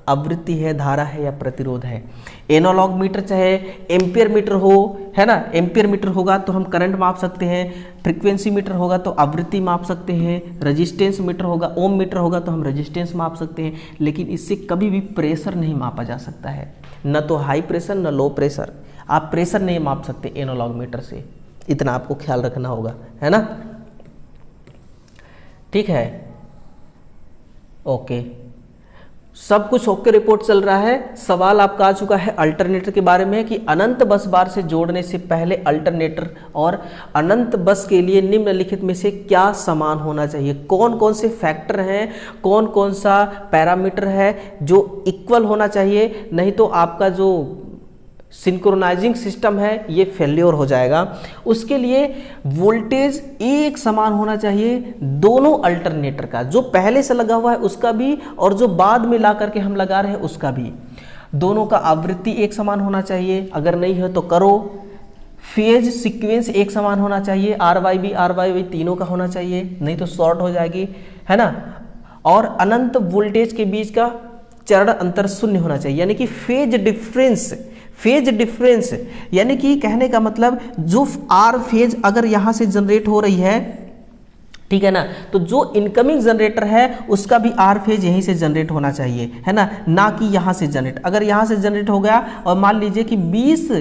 आवृत्ति है, धारा है या प्रतिरोध है? एनालॉग मीटर चाहे एम्पियर मीटर हो, है ना, एम्पियर मीटर होगा तो हम करंट माप सकते हैं, फ्रीक्वेंसी मीटर होगा तो आवृत्ति माप सकते हैं, रेजिस्टेंस मीटर होगा, ओम मीटर होगा तो हम रेजिस्टेंस माप सकते हैं, लेकिन इससे कभी भी प्रेशर नहीं मापा जा सकता है, न तो हाई प्रेशर न लो प्रेशर। आप प्रेशर नहीं माप सकते एनालॉग मीटर से, इतना आपको ख्याल रखना होगा, है ना, ठीक है। ओके, सब कुछ ओके रिपोर्ट चल रहा है। सवाल आपका आ चुका है अल्टरनेटर के बारे में कि अनंत बस बार से जोड़ने से पहले अल्टरनेटर और अनंत बस के लिए निम्नलिखित में से क्या समान होना चाहिए? कौन कौन से फैक्टर हैं, कौन कौन सा पैरामीटर है जो इक्वल होना चाहिए, नहीं तो आपका जो सिंक्रोनाइजिंग सिस्टम है ये फेल्योर हो जाएगा। उसके लिए वोल्टेज एक समान होना चाहिए दोनों अल्टरनेटर का, जो पहले से लगा हुआ है उसका भी और जो बाद में ला करके हम लगा रहे हैं उसका भी। दोनों का आवृत्ति एक समान होना चाहिए, अगर नहीं है तो करो। फेज सीक्वेंस एक समान होना चाहिए, RYB तीनों का होना चाहिए, नहीं तो शॉर्ट हो जाएगी, है ना। और अनंत वोल्टेज के बीच का चरण अंतर शून्य होना चाहिए, यानी कि फेज डिफरेंस यानी कि कहने का मतलब जो आर फेज अगर यहां से जनरेट हो रही है, ठीक है ना, तो जो इनकमिंग जनरेटर है उसका भी आर फेज यहीं से जनरेट होना चाहिए, है ना कि यहां से जनरेट। अगर यहां से जनरेट हो गया और मान लीजिए कि 20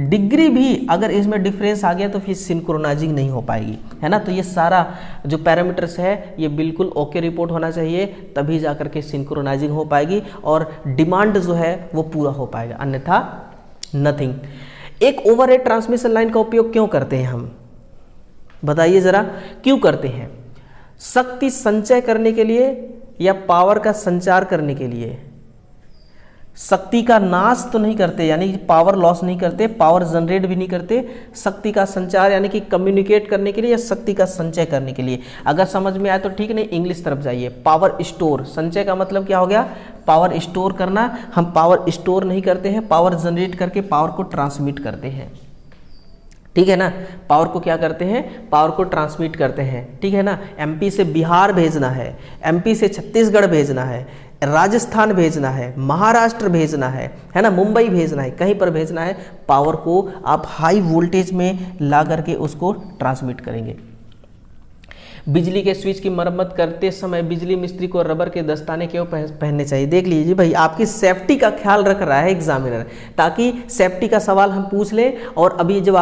डिग्री भी अगर इसमें डिफरेंस आ गया तो फिर सिंक्रोनाइजिंग नहीं हो पाएगी, है ना। तो ये सारा जो पैरामीटर्स है ये बिल्कुल ओके रिपोर्ट होना चाहिए, तभी जाकर के सिंक्रोनाइजिंग हो पाएगी और डिमांड जो है वो पूरा हो पाएगा, अन्यथा नथिंग। एक ओवरहेड ट्रांसमिशन लाइन का उपयोग क्यों करते हैं हम, बताइए जरा, क्यों करते हैं? शक्ति संचय करने के लिए या पावर का संचार करने के लिए? शक्ति का नाश तो नहीं करते, यानी कि पावर लॉस नहीं करते, पावर जनरेट भी नहीं करते। शक्ति का संचार यानी कि कम्युनिकेट करने के लिए या शक्ति का संचय करने के लिए? अगर समझ में आए तो ठीक, नहीं इंग्लिश तरफ जाइए। पावर स्टोर, संचय का मतलब क्या हो गया, पावर स्टोर करना। हम पावर स्टोर नहीं करते हैं, पावर जनरेट करके पावर को ट्रांसमिट करते हैं, ठीक है ना। पावर को क्या करते हैं, पावर को ट्रांसमिट करते हैं, ठीक है ना। एमपी से बिहार भेजना है, एमपी से छत्तीसगढ़ भेजना है, राजस्थान भेजना है, महाराष्ट्र भेजना है ना, मुंबई भेजना है, कहीं पर भेजना है, पावर को आप हाई वोल्टेज में ला करके उसको ट्रांसमिट करेंगे। बिजली के स्विच की मरम्मत करते समय बिजली मिस्त्री को रबर के दस्ताने क्यों पहनने चाहिए? देख लीजिए भाई, आपकी सेफ्टी का ख्याल रख रहा है एग्जामिनर, ताकि सेफ्टी का सवाल हम पूछ लें और अभी जब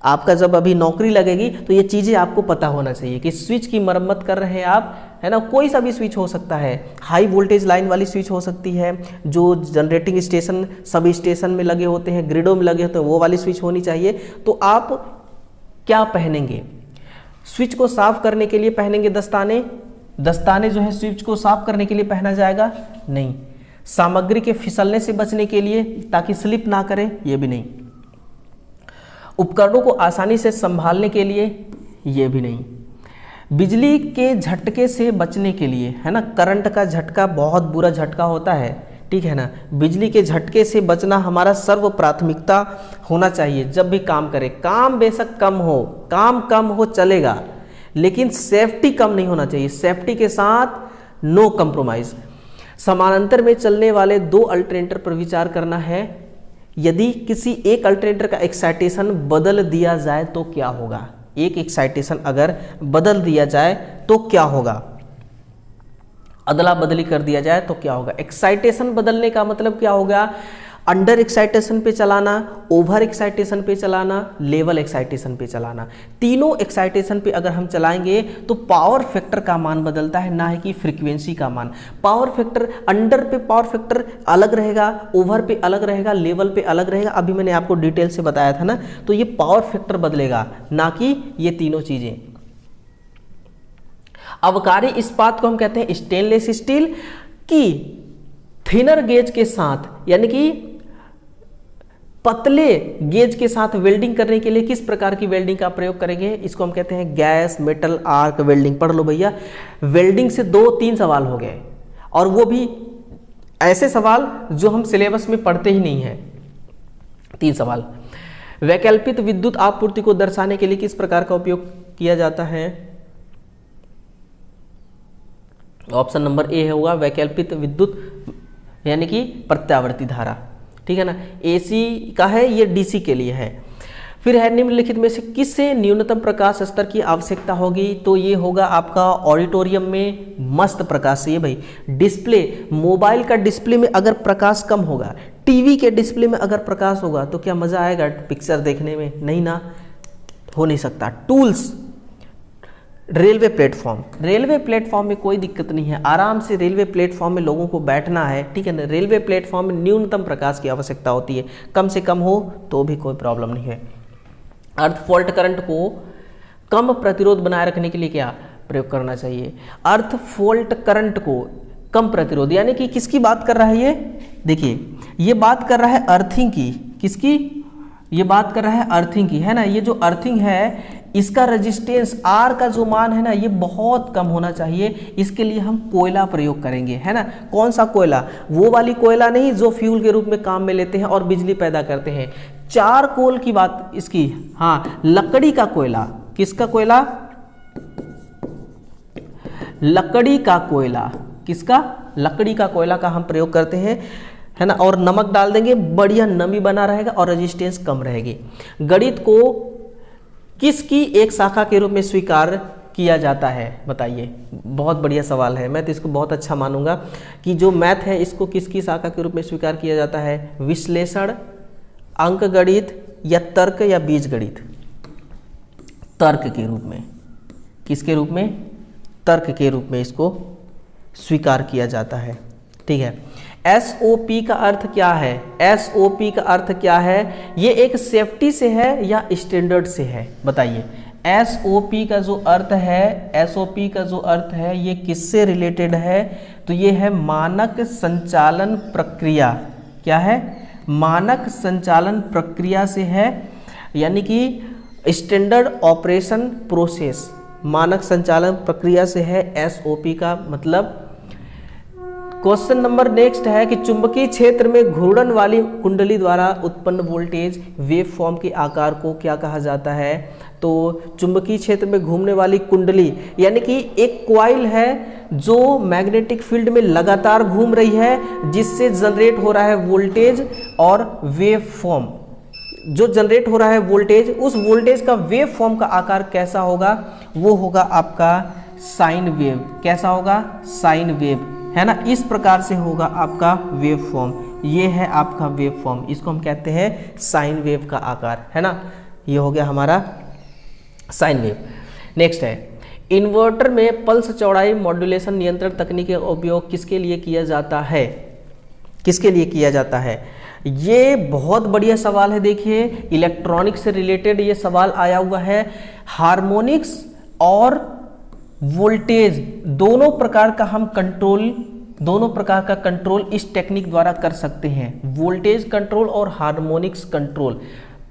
आपका जब अभी नौकरी लगेगी तो ये चीज़ें आपको पता होना चाहिए कि स्विच की मरम्मत कर रहे हैं आप, है ना। कोई सा भी स्विच हो सकता है, हाई वोल्टेज लाइन वाली स्विच हो सकती है, जो जनरेटिंग स्टेशन सब स्टेशन में लगे होते हैं, ग्रिडों में लगे होते हैं, वो वाली स्विच होनी चाहिए। तो आप क्या पहनेंगे? स्विच को साफ करने के लिए पहनेंगे दस्ताने जो है स्विच को साफ करने के लिए पहना जाएगा? नहीं। सामग्री के फिसलने से बचने के लिए, ताकि स्लिप ना करे, ये भी नहीं। उपकरणों को आसानी से संभालने के लिए, ये भी नहीं। बिजली के झटके से बचने के लिए, है ना, करंट का झटका बहुत बुरा झटका होता है, ठीक है ना। बिजली के झटके से बचना हमारा सर्व प्राथमिकता होना चाहिए जब भी काम करें। काम बेशक काम कम हो चलेगा, लेकिन सेफ्टी कम नहीं होना चाहिए। सेफ्टी के साथ नो कंप्रोमाइज। समानांतर में चलने वाले दो अल्टरनेटर पर विचार करना है। यदि किसी एक अल्टरनेटर का एक्साइटेशन बदल दिया जाए तो क्या होगा। एक एक्साइटेशन अगर बदल दिया जाए तो क्या होगा, अदला बदली कर दिया जाए तो क्या होगा। एक्साइटेशन बदलने का मतलब क्या होगा, अंडर एक्साइटेशन पे चलाना, ओवर एक्साइटेशन पे चलाना, लेवल एक्साइटेशन पे चलाना। तीनों एक्साइटेशन पे अगर हम चलाएंगे तो पावर फैक्टर का मान बदलता है, ना है कि फ्रीक्वेंसी का मान। पावर फैक्टर अंडर पे पावर फैक्टर अलग रहेगा, ओवर पे अलग रहेगा, लेवल पे अलग रहेगा। अभी मैंने आपको डिटेल से बताया था ना, तो ये पावर फैक्टर बदलेगा, ना कि ये तीनों चीजें। अवकारी इस्पात को हम कहते हैं स्टेनलेस स्टील की थिनर गेज के साथ, यानी कि पतले गेज के साथ वेल्डिंग करने के लिए किस प्रकार की वेल्डिंग का प्रयोग करेंगे, इसको हम कहते हैं गैस मेटल आर्क वेल्डिंग। पढ़ लो भैया, वेल्डिंग से 2-3 सवाल हो गए, और वो भी ऐसे सवाल जो हम सिलेबस में पढ़ते ही नहीं है। 3 सवाल। वैकल्पिक विद्युत आपूर्ति को दर्शाने के लिए किस प्रकार का उपयोग किया जाता है। ऑप्शन नंबर ए होगा वैकल्पिक विद्युत, यानी कि प्रत्यावर्ती धारा, ठीक है ना। एसी का है, ये डीसी के लिए है। फिर है निम्नलिखित में से किससे न्यूनतम प्रकाश स्तर की आवश्यकता होगी, तो ये होगा आपका ऑडिटोरियम में मस्त प्रकाश चाहिए भाई। डिस्प्ले, मोबाइल का डिस्प्ले में अगर प्रकाश कम होगा, टीवी के डिस्प्ले में अगर प्रकाश होगा तो क्या मजा आएगा पिक्चर देखने में, नहीं ना, हो नहीं सकता। टूल्स, रेलवे प्लेटफॉर्म में कोई दिक्कत नहीं है, आराम से रेलवे प्लेटफॉर्म में लोगों को बैठना है, ठीक है ना। रेलवे प्लेटफॉर्म में न्यूनतम प्रकाश की आवश्यकता होती है, कम से कम हो तो भी कोई प्रॉब्लम नहीं है। अर्थ फॉल्ट करंट को कम प्रतिरोध बनाए रखने के लिए क्या प्रयोग करना चाहिए। अर्थ फॉल्ट करंट को कम प्रतिरोध, यानी कि किसकी बात कर रहा है ये, देखिए ये बात कर रहा है अर्थिंग की, किसकी, ये बात कर रहा है अर्थिंग की, है ना। ये जो अर्थिंग है इसका रेजिस्टेंस आर का जो मान है ना, ये बहुत कम होना चाहिए। इसके लिए हम कोयला प्रयोग करेंगे, है ना। कौन सा कोयला, वो वाली कोयला नहीं जो फ्यूल के रूप में काम में लेते हैं और बिजली पैदा करते हैं। चारकोल की बात इसकी, हाँ, लकड़ी का कोयला, किसका कोयला, लकड़ी का कोयला, किसका, लकड़ी का कोयला का हम प्रयोग करते हैं, है ना। और नमक डाल देंगे, बढ़िया नमी बना रहेगा और रेजिस्टेंस कम रहेगी। गणित को किसकी एक शाखा के रूप में स्वीकार किया जाता है, बताइए। बहुत बढ़िया सवाल है, मैं तो इसको बहुत अच्छा मानूंगा कि जो मैथ है इसको किसकी शाखा के रूप में स्वीकार किया जाता है। विश्लेषण, अंक गणित या तर्क या बीज गणित। तर्क के रूप में, किसके रूप में, तर्क के रूप में इसको स्वीकार किया जाता है, ठीक है। SOP का अर्थ क्या है, SOP का अर्थ क्या है, ये एक सेफ्टी से है या स्टैंडर्ड से है, बताइए। SOP का जो अर्थ है, SOP का जो अर्थ है, ये किससे रिलेटेड है, तो ये है मानक संचालन प्रक्रिया। क्या है, मानक संचालन प्रक्रिया से है, यानी कि स्टैंडर्ड ऑपरेशन प्रोसेस, मानक संचालन प्रक्रिया से है SOP का मतलब। क्वेश्चन नंबर नेक्स्ट है कि चुंबकीय क्षेत्र में घूर्णन वाली कुंडली द्वारा उत्पन्न वोल्टेज वेव फॉर्म के आकार को क्या कहा जाता है। तो चुंबकीय क्षेत्र में घूमने वाली कुंडली, यानी कि एक कॉइल है जो मैग्नेटिक फील्ड में लगातार घूम रही है, जिससे जनरेट हो रहा है वोल्टेज और वेव फॉर्म। जो जनरेट हो रहा है वोल्टेज, उस वोल्टेज का वेव फॉर्म का आकार कैसा होगा, वो होगा आपका साइन वेव। कैसा होगा, साइन वेव, है ना। इस प्रकार से होगा आपका वेव फॉर्म, ये है आपका वेव फॉर्म, इसको हम कहते हैं साइन वेव का आकार, है ना। ये हो गया हमारा साइन वेव। नेक्स्ट है, इन्वर्टर में पल्स चौड़ाई मॉड्यूलेशन नियंत्रण तकनीक का उपयोग किसके लिए किया जाता है, किसके लिए किया जाता है। ये बहुत बढ़िया सवाल है, देखिए इलेक्ट्रॉनिक्स से रिलेटेड ये सवाल आया हुआ है। हार्मोनिक्स और वोल्टेज दोनों प्रकार का हम कंट्रोल, दोनों प्रकार का कंट्रोल इस टेक्निक द्वारा कर सकते हैं, वोल्टेज कंट्रोल और हार्मोनिक्स कंट्रोल।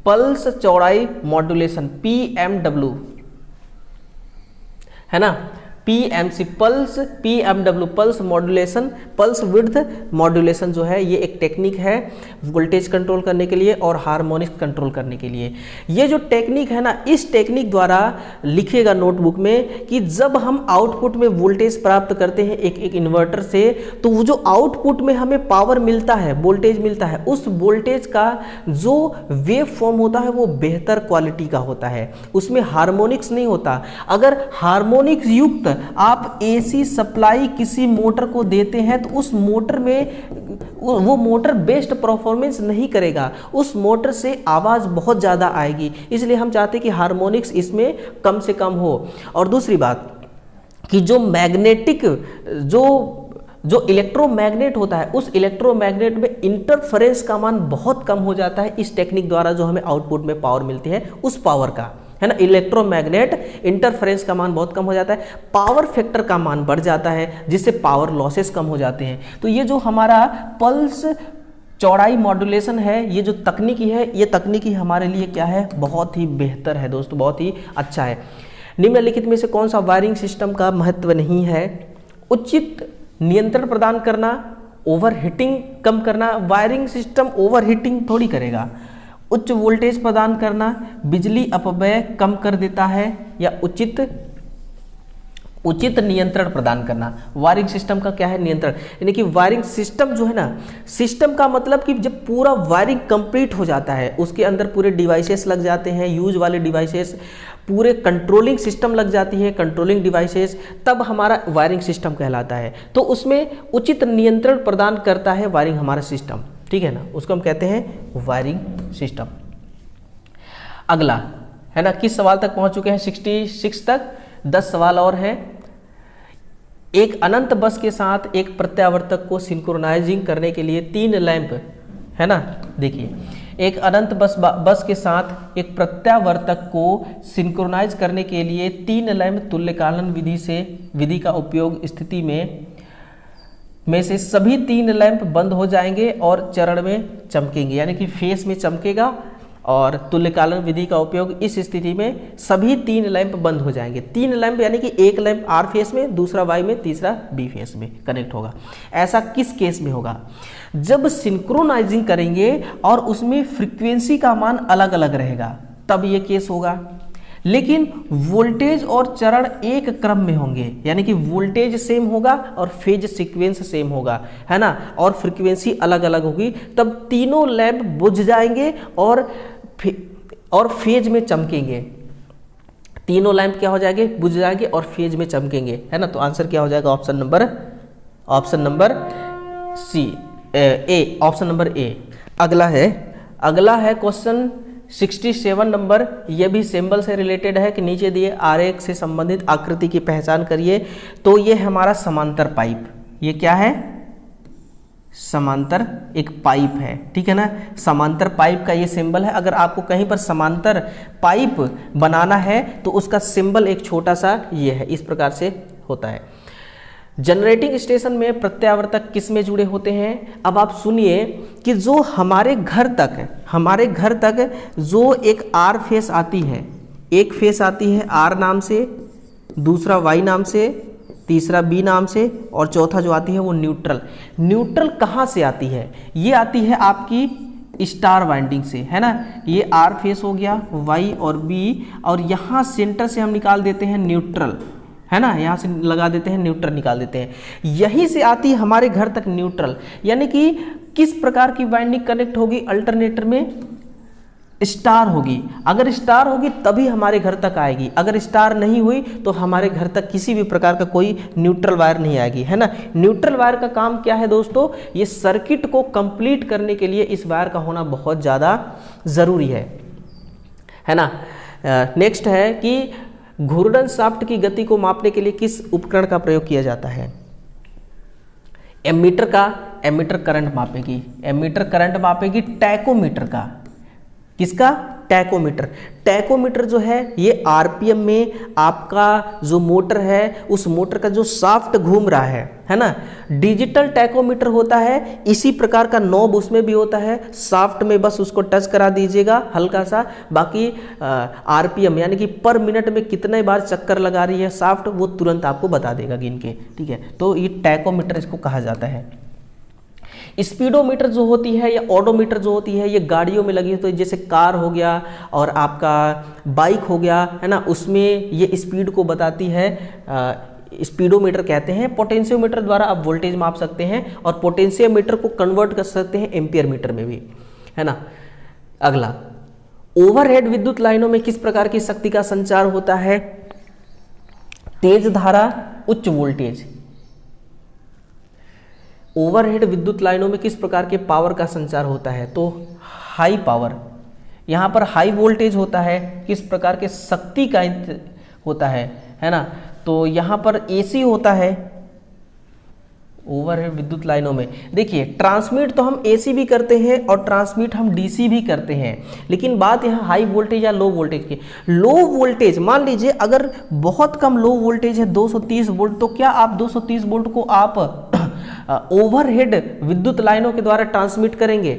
पल्स चौड़ाई मॉड्यूलेशन PMW, है ना। PMC pulse PMW pulse modulation, pulse width modulation जो है ये एक टेक्निक है वोल्टेज कंट्रोल करने के लिए और हार्मोनिक्स कंट्रोल करने के लिए। ये जो टेक्निक है ना, इस टेक्निक द्वारा लिखिएगा नोटबुक में कि जब हम आउटपुट में वोल्टेज प्राप्त करते हैं एक इन्वर्टर से, तो वो जो आउटपुट में हमें पावर मिलता है, वोल्टेज मिलता है, उस वोल्टेज का जो वेव फॉर्म होता है वो बेहतर क्वालिटी का होता है, उसमें हार्मोनिक्स नहीं होता। अगर हार्मोनिक्स युक्त आप AC सप्लाई किसी मोटर को देते हैं तो उस मोटर में वो मोटर बेस्ट परफॉर्मेंस नहीं करेगा, उस मोटर से आवाज़ बहुत ज़्यादा आएगी। इसलिए हम चाहते हैं कि हार्मोनिक्स इसमें कम से कम हो। और दूसरी बात कि जो मैग्नेटिक जो इलेक्ट्रोमैग्नेट होता है, उस इलेक्ट्रोमैग्नेट में इंटरफेरेंस का मान बहुत कम हो जाता है इस टेक्निक द्वारा। जो हमें आउटपुट में पावर मिलती है उस पावर का, है ना, इलेक्ट्रोमैग्नेट इंटरफेरेंस का मान बहुत कम हो जाता है, पावर फैक्टर का मान बढ़ जाता है, जिससे पावर लॉसेस कम हो जाते हैं। तो ये जो हमारा पल्स चौड़ाई मॉड्यूलेशन है, ये जो तकनीकी है, ये तकनीकी हमारे लिए क्या है, बहुत ही बेहतर है दोस्तों, बहुत ही अच्छा है। निम्नलिखित में से कौन सा वायरिंग सिस्टम का महत्व नहीं है? उचित नियंत्रण प्रदान करना, ओवरहीटिंग कम करना। वायरिंग सिस्टम ओवरहीटिंग थोड़ी करेगा। उच्च वोल्टेज प्रदान करना, बिजली अपव्यय कम कर देता है, या उचित नियंत्रण प्रदान करना। वायरिंग सिस्टम का क्या है, नियंत्रण। यानी कि वायरिंग सिस्टम जो है ना, सिस्टम का मतलब कि जब पूरा वायरिंग कंप्लीट हो जाता है, उसके अंदर पूरे डिवाइसेस लग जाते हैं, यूज वाले डिवाइसेस, पूरे कंट्रोलिंग सिस्टम लग जाती है, कंट्रोलिंग डिवाइसेस, तब हमारा वायरिंग सिस्टम कहलाता है। तो उसमें उचित नियंत्रण प्रदान करता है वायरिंग हमारा सिस्टम, ठीक है ना, उसको हम कहते हैं वायरिंग सिस्टम। अगला है ना, किस सवाल तक पहुंच चुके हैं? 66 तक, 10 सवाल और हैं। एक अनंत बस के साथ एक प्रत्यावर्तक को सिंक्रोनाइजिंग करने के लिए 3 लैंप, है ना, देखिए, एक अनंत बस के साथ एक प्रत्यावर्तक को सिंक्रोनाइज करने के लिए 3 लैंप तुल्यकालन विधि का उपयोग स्थिति में से सभी 3 लैंप बंद हो जाएंगे और चरण में चमकेंगे, यानी कि फेस में चमकेगा। और तुल्यकालन विधि का उपयोग इस स्थिति में सभी 3 लैंप बंद हो जाएंगे। 3 लैंप यानी कि एक लैंप R फेस में, दूसरा Y में, तीसरा B फेस में कनेक्ट होगा। ऐसा किस केस में होगा? जब सिंक्रोनाइजिंग करेंगे और उसमें फ्रीक्वेंसी का मान अलग अलग रहेगा, तब ये केस होगा। लेकिन वोल्टेज और चरण एक क्रम में होंगे, यानी कि वोल्टेज सेम होगा और फेज सीक्वेंस सेम होगा, है ना, और फ्रीक्वेंसी अलग अलग होगी, तब तीनों लैंप बुझ जाएंगे और फेज में चमकेंगे। तीनों लैंप क्या हो जाएंगे? बुझ जाएंगे और फेज में चमकेंगे, है ना। तो आंसर क्या हो जाएगा? Option number C, A, option number A. अगला है क्वेश्चन 67 नंबर। यह भी सिंबल से रिलेटेड है कि नीचे दिए आरेख से संबंधित आकृति की पहचान करिए। तो ये हमारा समांतर पाइप, ये क्या है? समांतर एक पाइप है, ठीक है ना। समांतर पाइप का ये सिंबल है। अगर आपको कहीं पर समांतर पाइप बनाना है तो उसका सिंबल एक छोटा सा ये है, इस प्रकार से होता है। जनरेटिंग स्टेशन में प्रत्यावर्तक किस में जुड़े होते हैं? अब आप सुनिए कि जो हमारे घर तक जो एक R फेस आती है, एक फेस आती है R नाम से, दूसरा Y नाम से, तीसरा B नाम से, और चौथा जो आती है वो न्यूट्रल कहाँ से आती है? ये आती है आपकी स्टार वाइंडिंग से, है ना। ये R फेस हो गया, Y और B, और यहाँ सेंटर से हम निकाल देते हैं न्यूट्रल, है ना, यहाँ से लगा देते हैं न्यूट्रल, निकाल देते हैं। यहीं से आती है हमारे घर तक न्यूट्रल। यानी कि किस प्रकार की वाइंडिंग कनेक्ट होगी? अल्टरनेटर में स्टार होगी। अगर स्टार होगी तभी हमारे घर तक आएगी, अगर स्टार नहीं हुई तो हमारे घर तक किसी भी प्रकार का कोई न्यूट्रल वायर नहीं आएगी, है ना। न्यूट्रल वायर का काम क्या है दोस्तों? ये सर्किट को कंप्लीट करने के लिए इस वायर का होना बहुत ज़्यादा ज़रूरी है ना। नेक्स्ट है कि घूर्णन शाफ्ट की गति को मापने के लिए किस उपकरण का प्रयोग किया जाता है? एमीटर करंट मापेगी, टैकोमीटर का। किसका? टैकोमीटर। टैकोमीटर जो है ये आरपीएम में आपका जो मोटर है उस मोटर का जो शाफ्ट घूम रहा है ना। डिजिटल टैकोमीटर होता है, इसी प्रकार का नॉब उसमें भी होता है, शाफ्ट में बस उसको टच करा दीजिएगा हल्का सा, बाकी आरपीएम यानी कि पर मिनट में कितने बार चक्कर लगा रही है शाफ्ट वो तुरंत आपको बता देगा गिन के, ठीक है। तो ये टैकोमीटर इसको कहा जाता है। स्पीडोमीटर जो होती है या ओडोमीटर जो होती है ये गाड़ियों में लगी होती है, जैसे कार हो गया और आपका बाइक हो गया, है ना, उसमें ये स्पीड को बताती है, स्पीडोमीटर कहते हैं। पोटेंशियोमीटर द्वारा आप वोल्टेज माप सकते हैं और पोटेंशियोमीटर को कन्वर्ट कर सकते हैं एम्पियर मीटर में भी, है ना। अगला, ओवरहेड विद्युत लाइनों में किस प्रकार की शक्ति का संचार होता है? तेज धारा, उच्च वोल्टेज। ओवरहेड विद्युत लाइनों में किस प्रकार के पावर का संचार होता है? तो हाई पावर। यहाँ पर हाई वोल्टेज होता है, किस प्रकार के शक्ति का होता है ना। तो यहाँ पर एसी होता है ओवरहेड विद्युत लाइनों में। देखिए ट्रांसमिट तो हम एसी भी करते हैं और ट्रांसमिट हम डीसी भी करते हैं, लेकिन बात यहाँ हाई वोल्टेज या लो वोल्टेज की। लो वोल्टेज मान लीजिए अगर बहुत कम लो वोल्टेज है 230 वोल्ट, तो क्या आप 230 वोल्ट को आप ओवरहेड विद्युत लाइनों के द्वारा ट्रांसमिट करेंगे?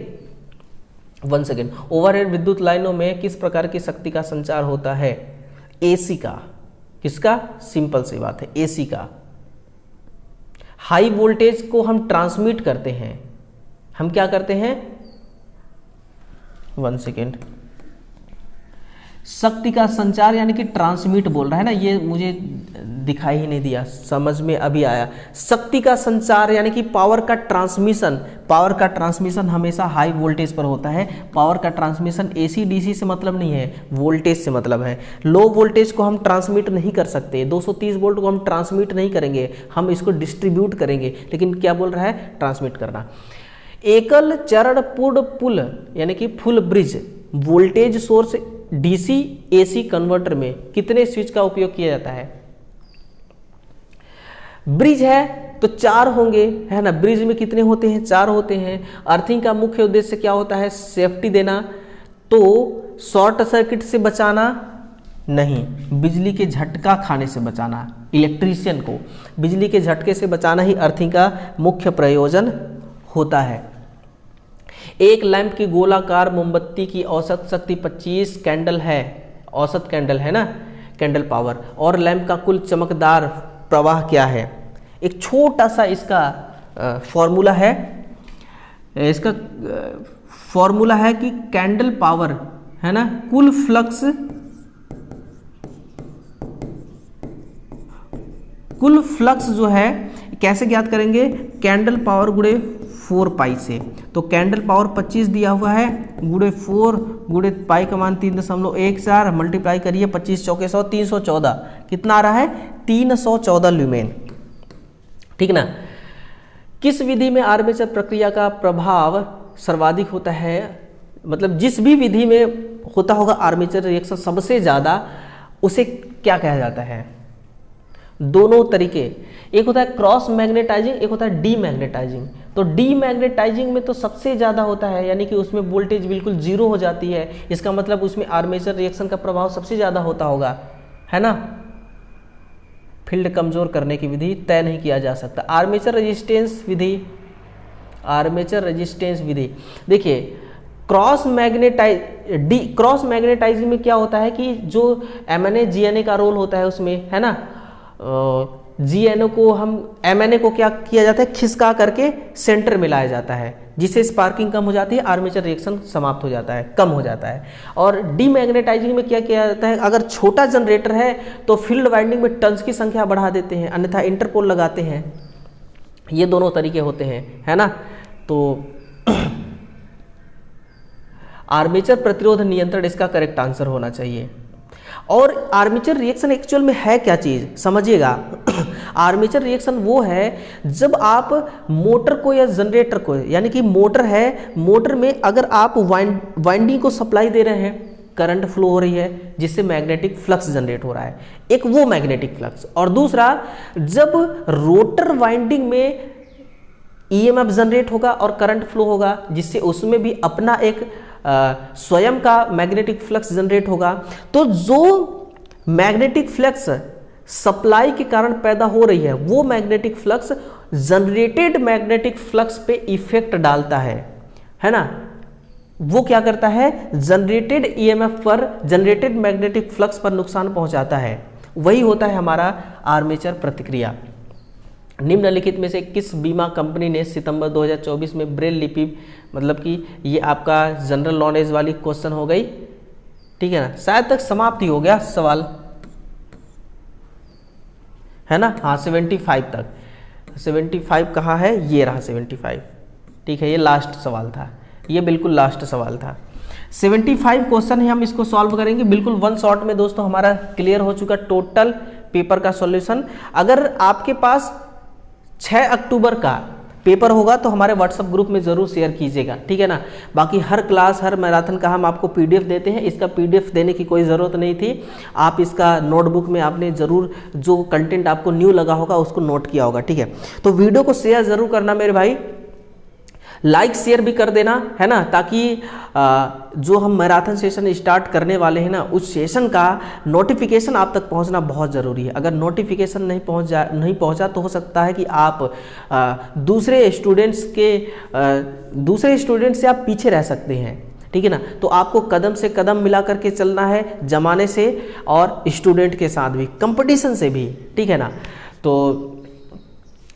1 सेकेंड। ओवरहेड विद्युत लाइनों में किस प्रकार की शक्ति का संचार होता है? एसी का। किसका? सिंपल सी बात है, एसी का। हाई वोल्टेज को हम ट्रांसमिट करते हैं, हम क्या करते हैं? 1 सेकेंड। शक्ति का संचार यानी कि ट्रांसमिट बोल रहा है ना, ये मुझे दिखाई ही नहीं दिया, समझ में अभी आया। शक्ति का संचार यानी कि पावर का ट्रांसमिशन। पावर का ट्रांसमिशन हमेशा हाई वोल्टेज पर होता है। पावर का ट्रांसमिशन एसी डीसी से मतलब नहीं है, वोल्टेज से मतलब है। लो वोल्टेज को हम ट्रांसमिट नहीं कर सकते, 230 वोल्ट को हम ट्रांसमिट नहीं करेंगे, हम इसको डिस्ट्रीब्यूट करेंगे। लेकिन क्या बोल रहा है? ट्रांसमिट करना। एकल चरण पूर्ण पुल यानी कि full bridge voltage source DC AC converter में कितने स्विच का उपयोग किया जाता है? ब्रिज है तो 4 होंगे, है ना। ब्रिज में कितने होते हैं? 4 होते हैं। अर्थिंग का मुख्य उद्देश्य क्या होता है? सेफ्टी देना। तो शॉर्ट सर्किट से बचाना नहीं, बिजली के झटका खाने से बचाना। इलेक्ट्रीशियन को बिजली के झटके से बचाना ही अर्थिंग का मुख्य प्रयोजन होता है। एक लैंप की गोलाकार मोमबत्ती की औसत शक्ति 25 कैंडल है, औसत कैंडल है ना, कैंडल पावर। और लैंप का कुल चमकदार प्रवाह क्या है? एक छोटा सा इसका फॉर्मूला है, इसका फॉर्मूला है कि कैंडल पावर, है ना, कुल फ्लक्स जो है कैसे ज्ञात करेंगे? कैंडल पावर गुणे 4 पाई से। तो कैंडल पावर 25 दिया हुआ है, गुणे 4 गुणे पाई का मान 3.14 मल्टीप्लाई करिए 25 चौके 100, 314। कितना आ रहा है? 314 ल्यूमेन, ठीक ना। किस विधि में आर्मेचर प्रक्रिया का प्रभाव सर्वाधिक होता है? मतलब जिस भी विधि में होता होगा आर्मेचर रिएक्शन सबसे ज़्यादा, उसे क्या कहा जाता है? दोनों तरीके, एक होता है क्रॉस मैग्नेटाइजिंग, एक होता है डीमैग्नेटाइजिंग। तो डीमैग्नेटाइजिंग में तो सबसे ज़्यादा होता है, यानी कि उसमें वोल्टेज बिल्कुल जीरो हो जाती है। इसका मतलब उसमें आर्मेचर रिएक्शन का प्रभाव सबसे ज़्यादा होता होगा, है ना। फील्ड कमजोर करने की विधि तय नहीं किया जा सकता। आर्मेचर रेजिस्टेंस विधि, देखिए क्रॉस मैग्नेटाइजिंग में क्या होता है कि जो MNA GNA का रोल होता है उसमें, है ना, GNA को हम MNA को क्या किया जाता है? खिसका करके सेंटर में लाया जाता है, जिससे स्पार्किंग कम हो जाती है, आर्मेचर रिएक्शन समाप्त हो जाता है, कम हो जाता है। और डीमैग्नेटाइजिंग में क्या किया जाता है? अगर छोटा जनरेटर है तो फील्ड वाइंडिंग में टर्न्स की संख्या बढ़ा देते हैं, अन्यथा इंटरपोल लगाते हैं। ये दोनों तरीके होते हैं, है ना। तो आर्मेचर प्रतिरोध नियंत्रण इसका करेक्ट आंसर होना चाहिए। और आर्मेचर रिएक्शन एक्चुअल में है क्या चीज़, समझिएगा। आर्मेचर रिएक्शन वो है जब आप मोटर को या जनरेटर को, यानी कि मोटर है, मोटर में अगर आप वाइंडिंग को सप्लाई दे रहे हैं, करंट फ्लो हो रही है जिससे मैग्नेटिक फ्लक्स जनरेट हो रहा है, एक वो मैग्नेटिक फ्लक्स। और दूसरा जब रोटर वाइंडिंग में EMF जनरेट होगा और करंट फ्लो होगा, जिससे उसमें भी अपना एक स्वयं का मैग्नेटिक फ्लक्स जनरेट होगा। तो जो मैग्नेटिक फ्लक्स सप्लाई के कारण पैदा हो रही है वो magnetic flux generated magnetic flux पे इफेक्ट डालता है ना। वो क्या करता है, जनरेटेड ईएमएफ पर, जनरेटेड मैग्नेटिक फ्लक्स पर नुकसान पहुंचाता है। वही होता है हमारा आर्मेचर प्रतिक्रिया। निम्नलिखित में से किस बीमा कंपनी ने सितंबर 2024 में ब्रेल लिपि, मतलब कि ये आपका जनरल नॉलेज वाली क्वेश्चन हो गई, ठीक है ना। शायद तक समाप्ति हो गया सवाल, है ना। हाँ 75 तक, 75 कहाँ है, ये रहा 75, ठीक है। ये लास्ट सवाल था, ये बिल्कुल लास्ट सवाल था। 75 क्वेश्चन है, हम इसको सॉल्व करेंगे बिल्कुल वन शॉट में दोस्तों। हमारा क्लियर हो चुका टोटल पेपर का सॉल्यूशन। अगर आपके पास 6 अक्टूबर का पेपर होगा तो हमारे व्हाट्सएप ग्रुप में ज़रूर शेयर कीजिएगा, ठीक है ना। बाकी हर क्लास, हर मैराथन का हम आपको पीडीएफ देते हैं, इसका पीडीएफ देने की कोई ज़रूरत नहीं थी। आप इसका नोटबुक में आपने ज़रूर जो कंटेंट आपको न्यू लगा होगा उसको नोट किया होगा, ठीक है। तो वीडियो को शेयर ज़रूर करना मेरे भाई, लाइक शेयर भी कर देना, है ना, ताकि जो हम मैराथन सेशन स्टार्ट करने वाले हैं ना, उस सेशन का नोटिफिकेशन आप तक पहुंचना बहुत ज़रूरी है। अगर नोटिफिकेशन नहीं पहुंचा तो हो सकता है कि आप दूसरे स्टूडेंट से आप पीछे रह सकते हैं, ठीक है ना। तो आपको कदम से कदम मिला करके चलना है, जमाने से और स्टूडेंट के साथ भी, कंपटीशन से भी, ठीक है ना। तो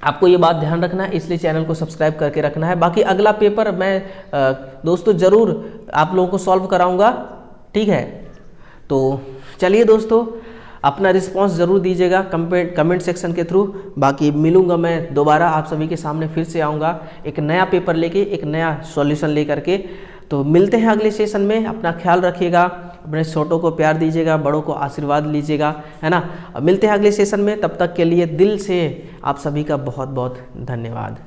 आपको ये बात ध्यान रखना है, इसलिए चैनल को सब्सक्राइब करके रखना है। बाकी अगला पेपर मैं दोस्तों ज़रूर आप लोगों को सॉल्व कराऊंगा, ठीक है। तो चलिए दोस्तों, अपना रिस्पांस ज़रूर दीजिएगा कमेंट सेक्शन के थ्रू। बाकी मिलूंगा मैं दोबारा, आप सभी के सामने फिर से आऊँगा एक नया पेपर लेके, एक नया सॉल्यूशन लेकर के। तो मिलते हैं अगले सेशन में। अपना ख्याल रखिएगा, अपने छोटों को प्यार दीजिएगा, बड़ों को आशीर्वाद लीजिएगा, है ना। मिलते हैं अगले सेशन में, तब तक के लिए दिल से आप सभी का बहुत बहुत धन्यवाद।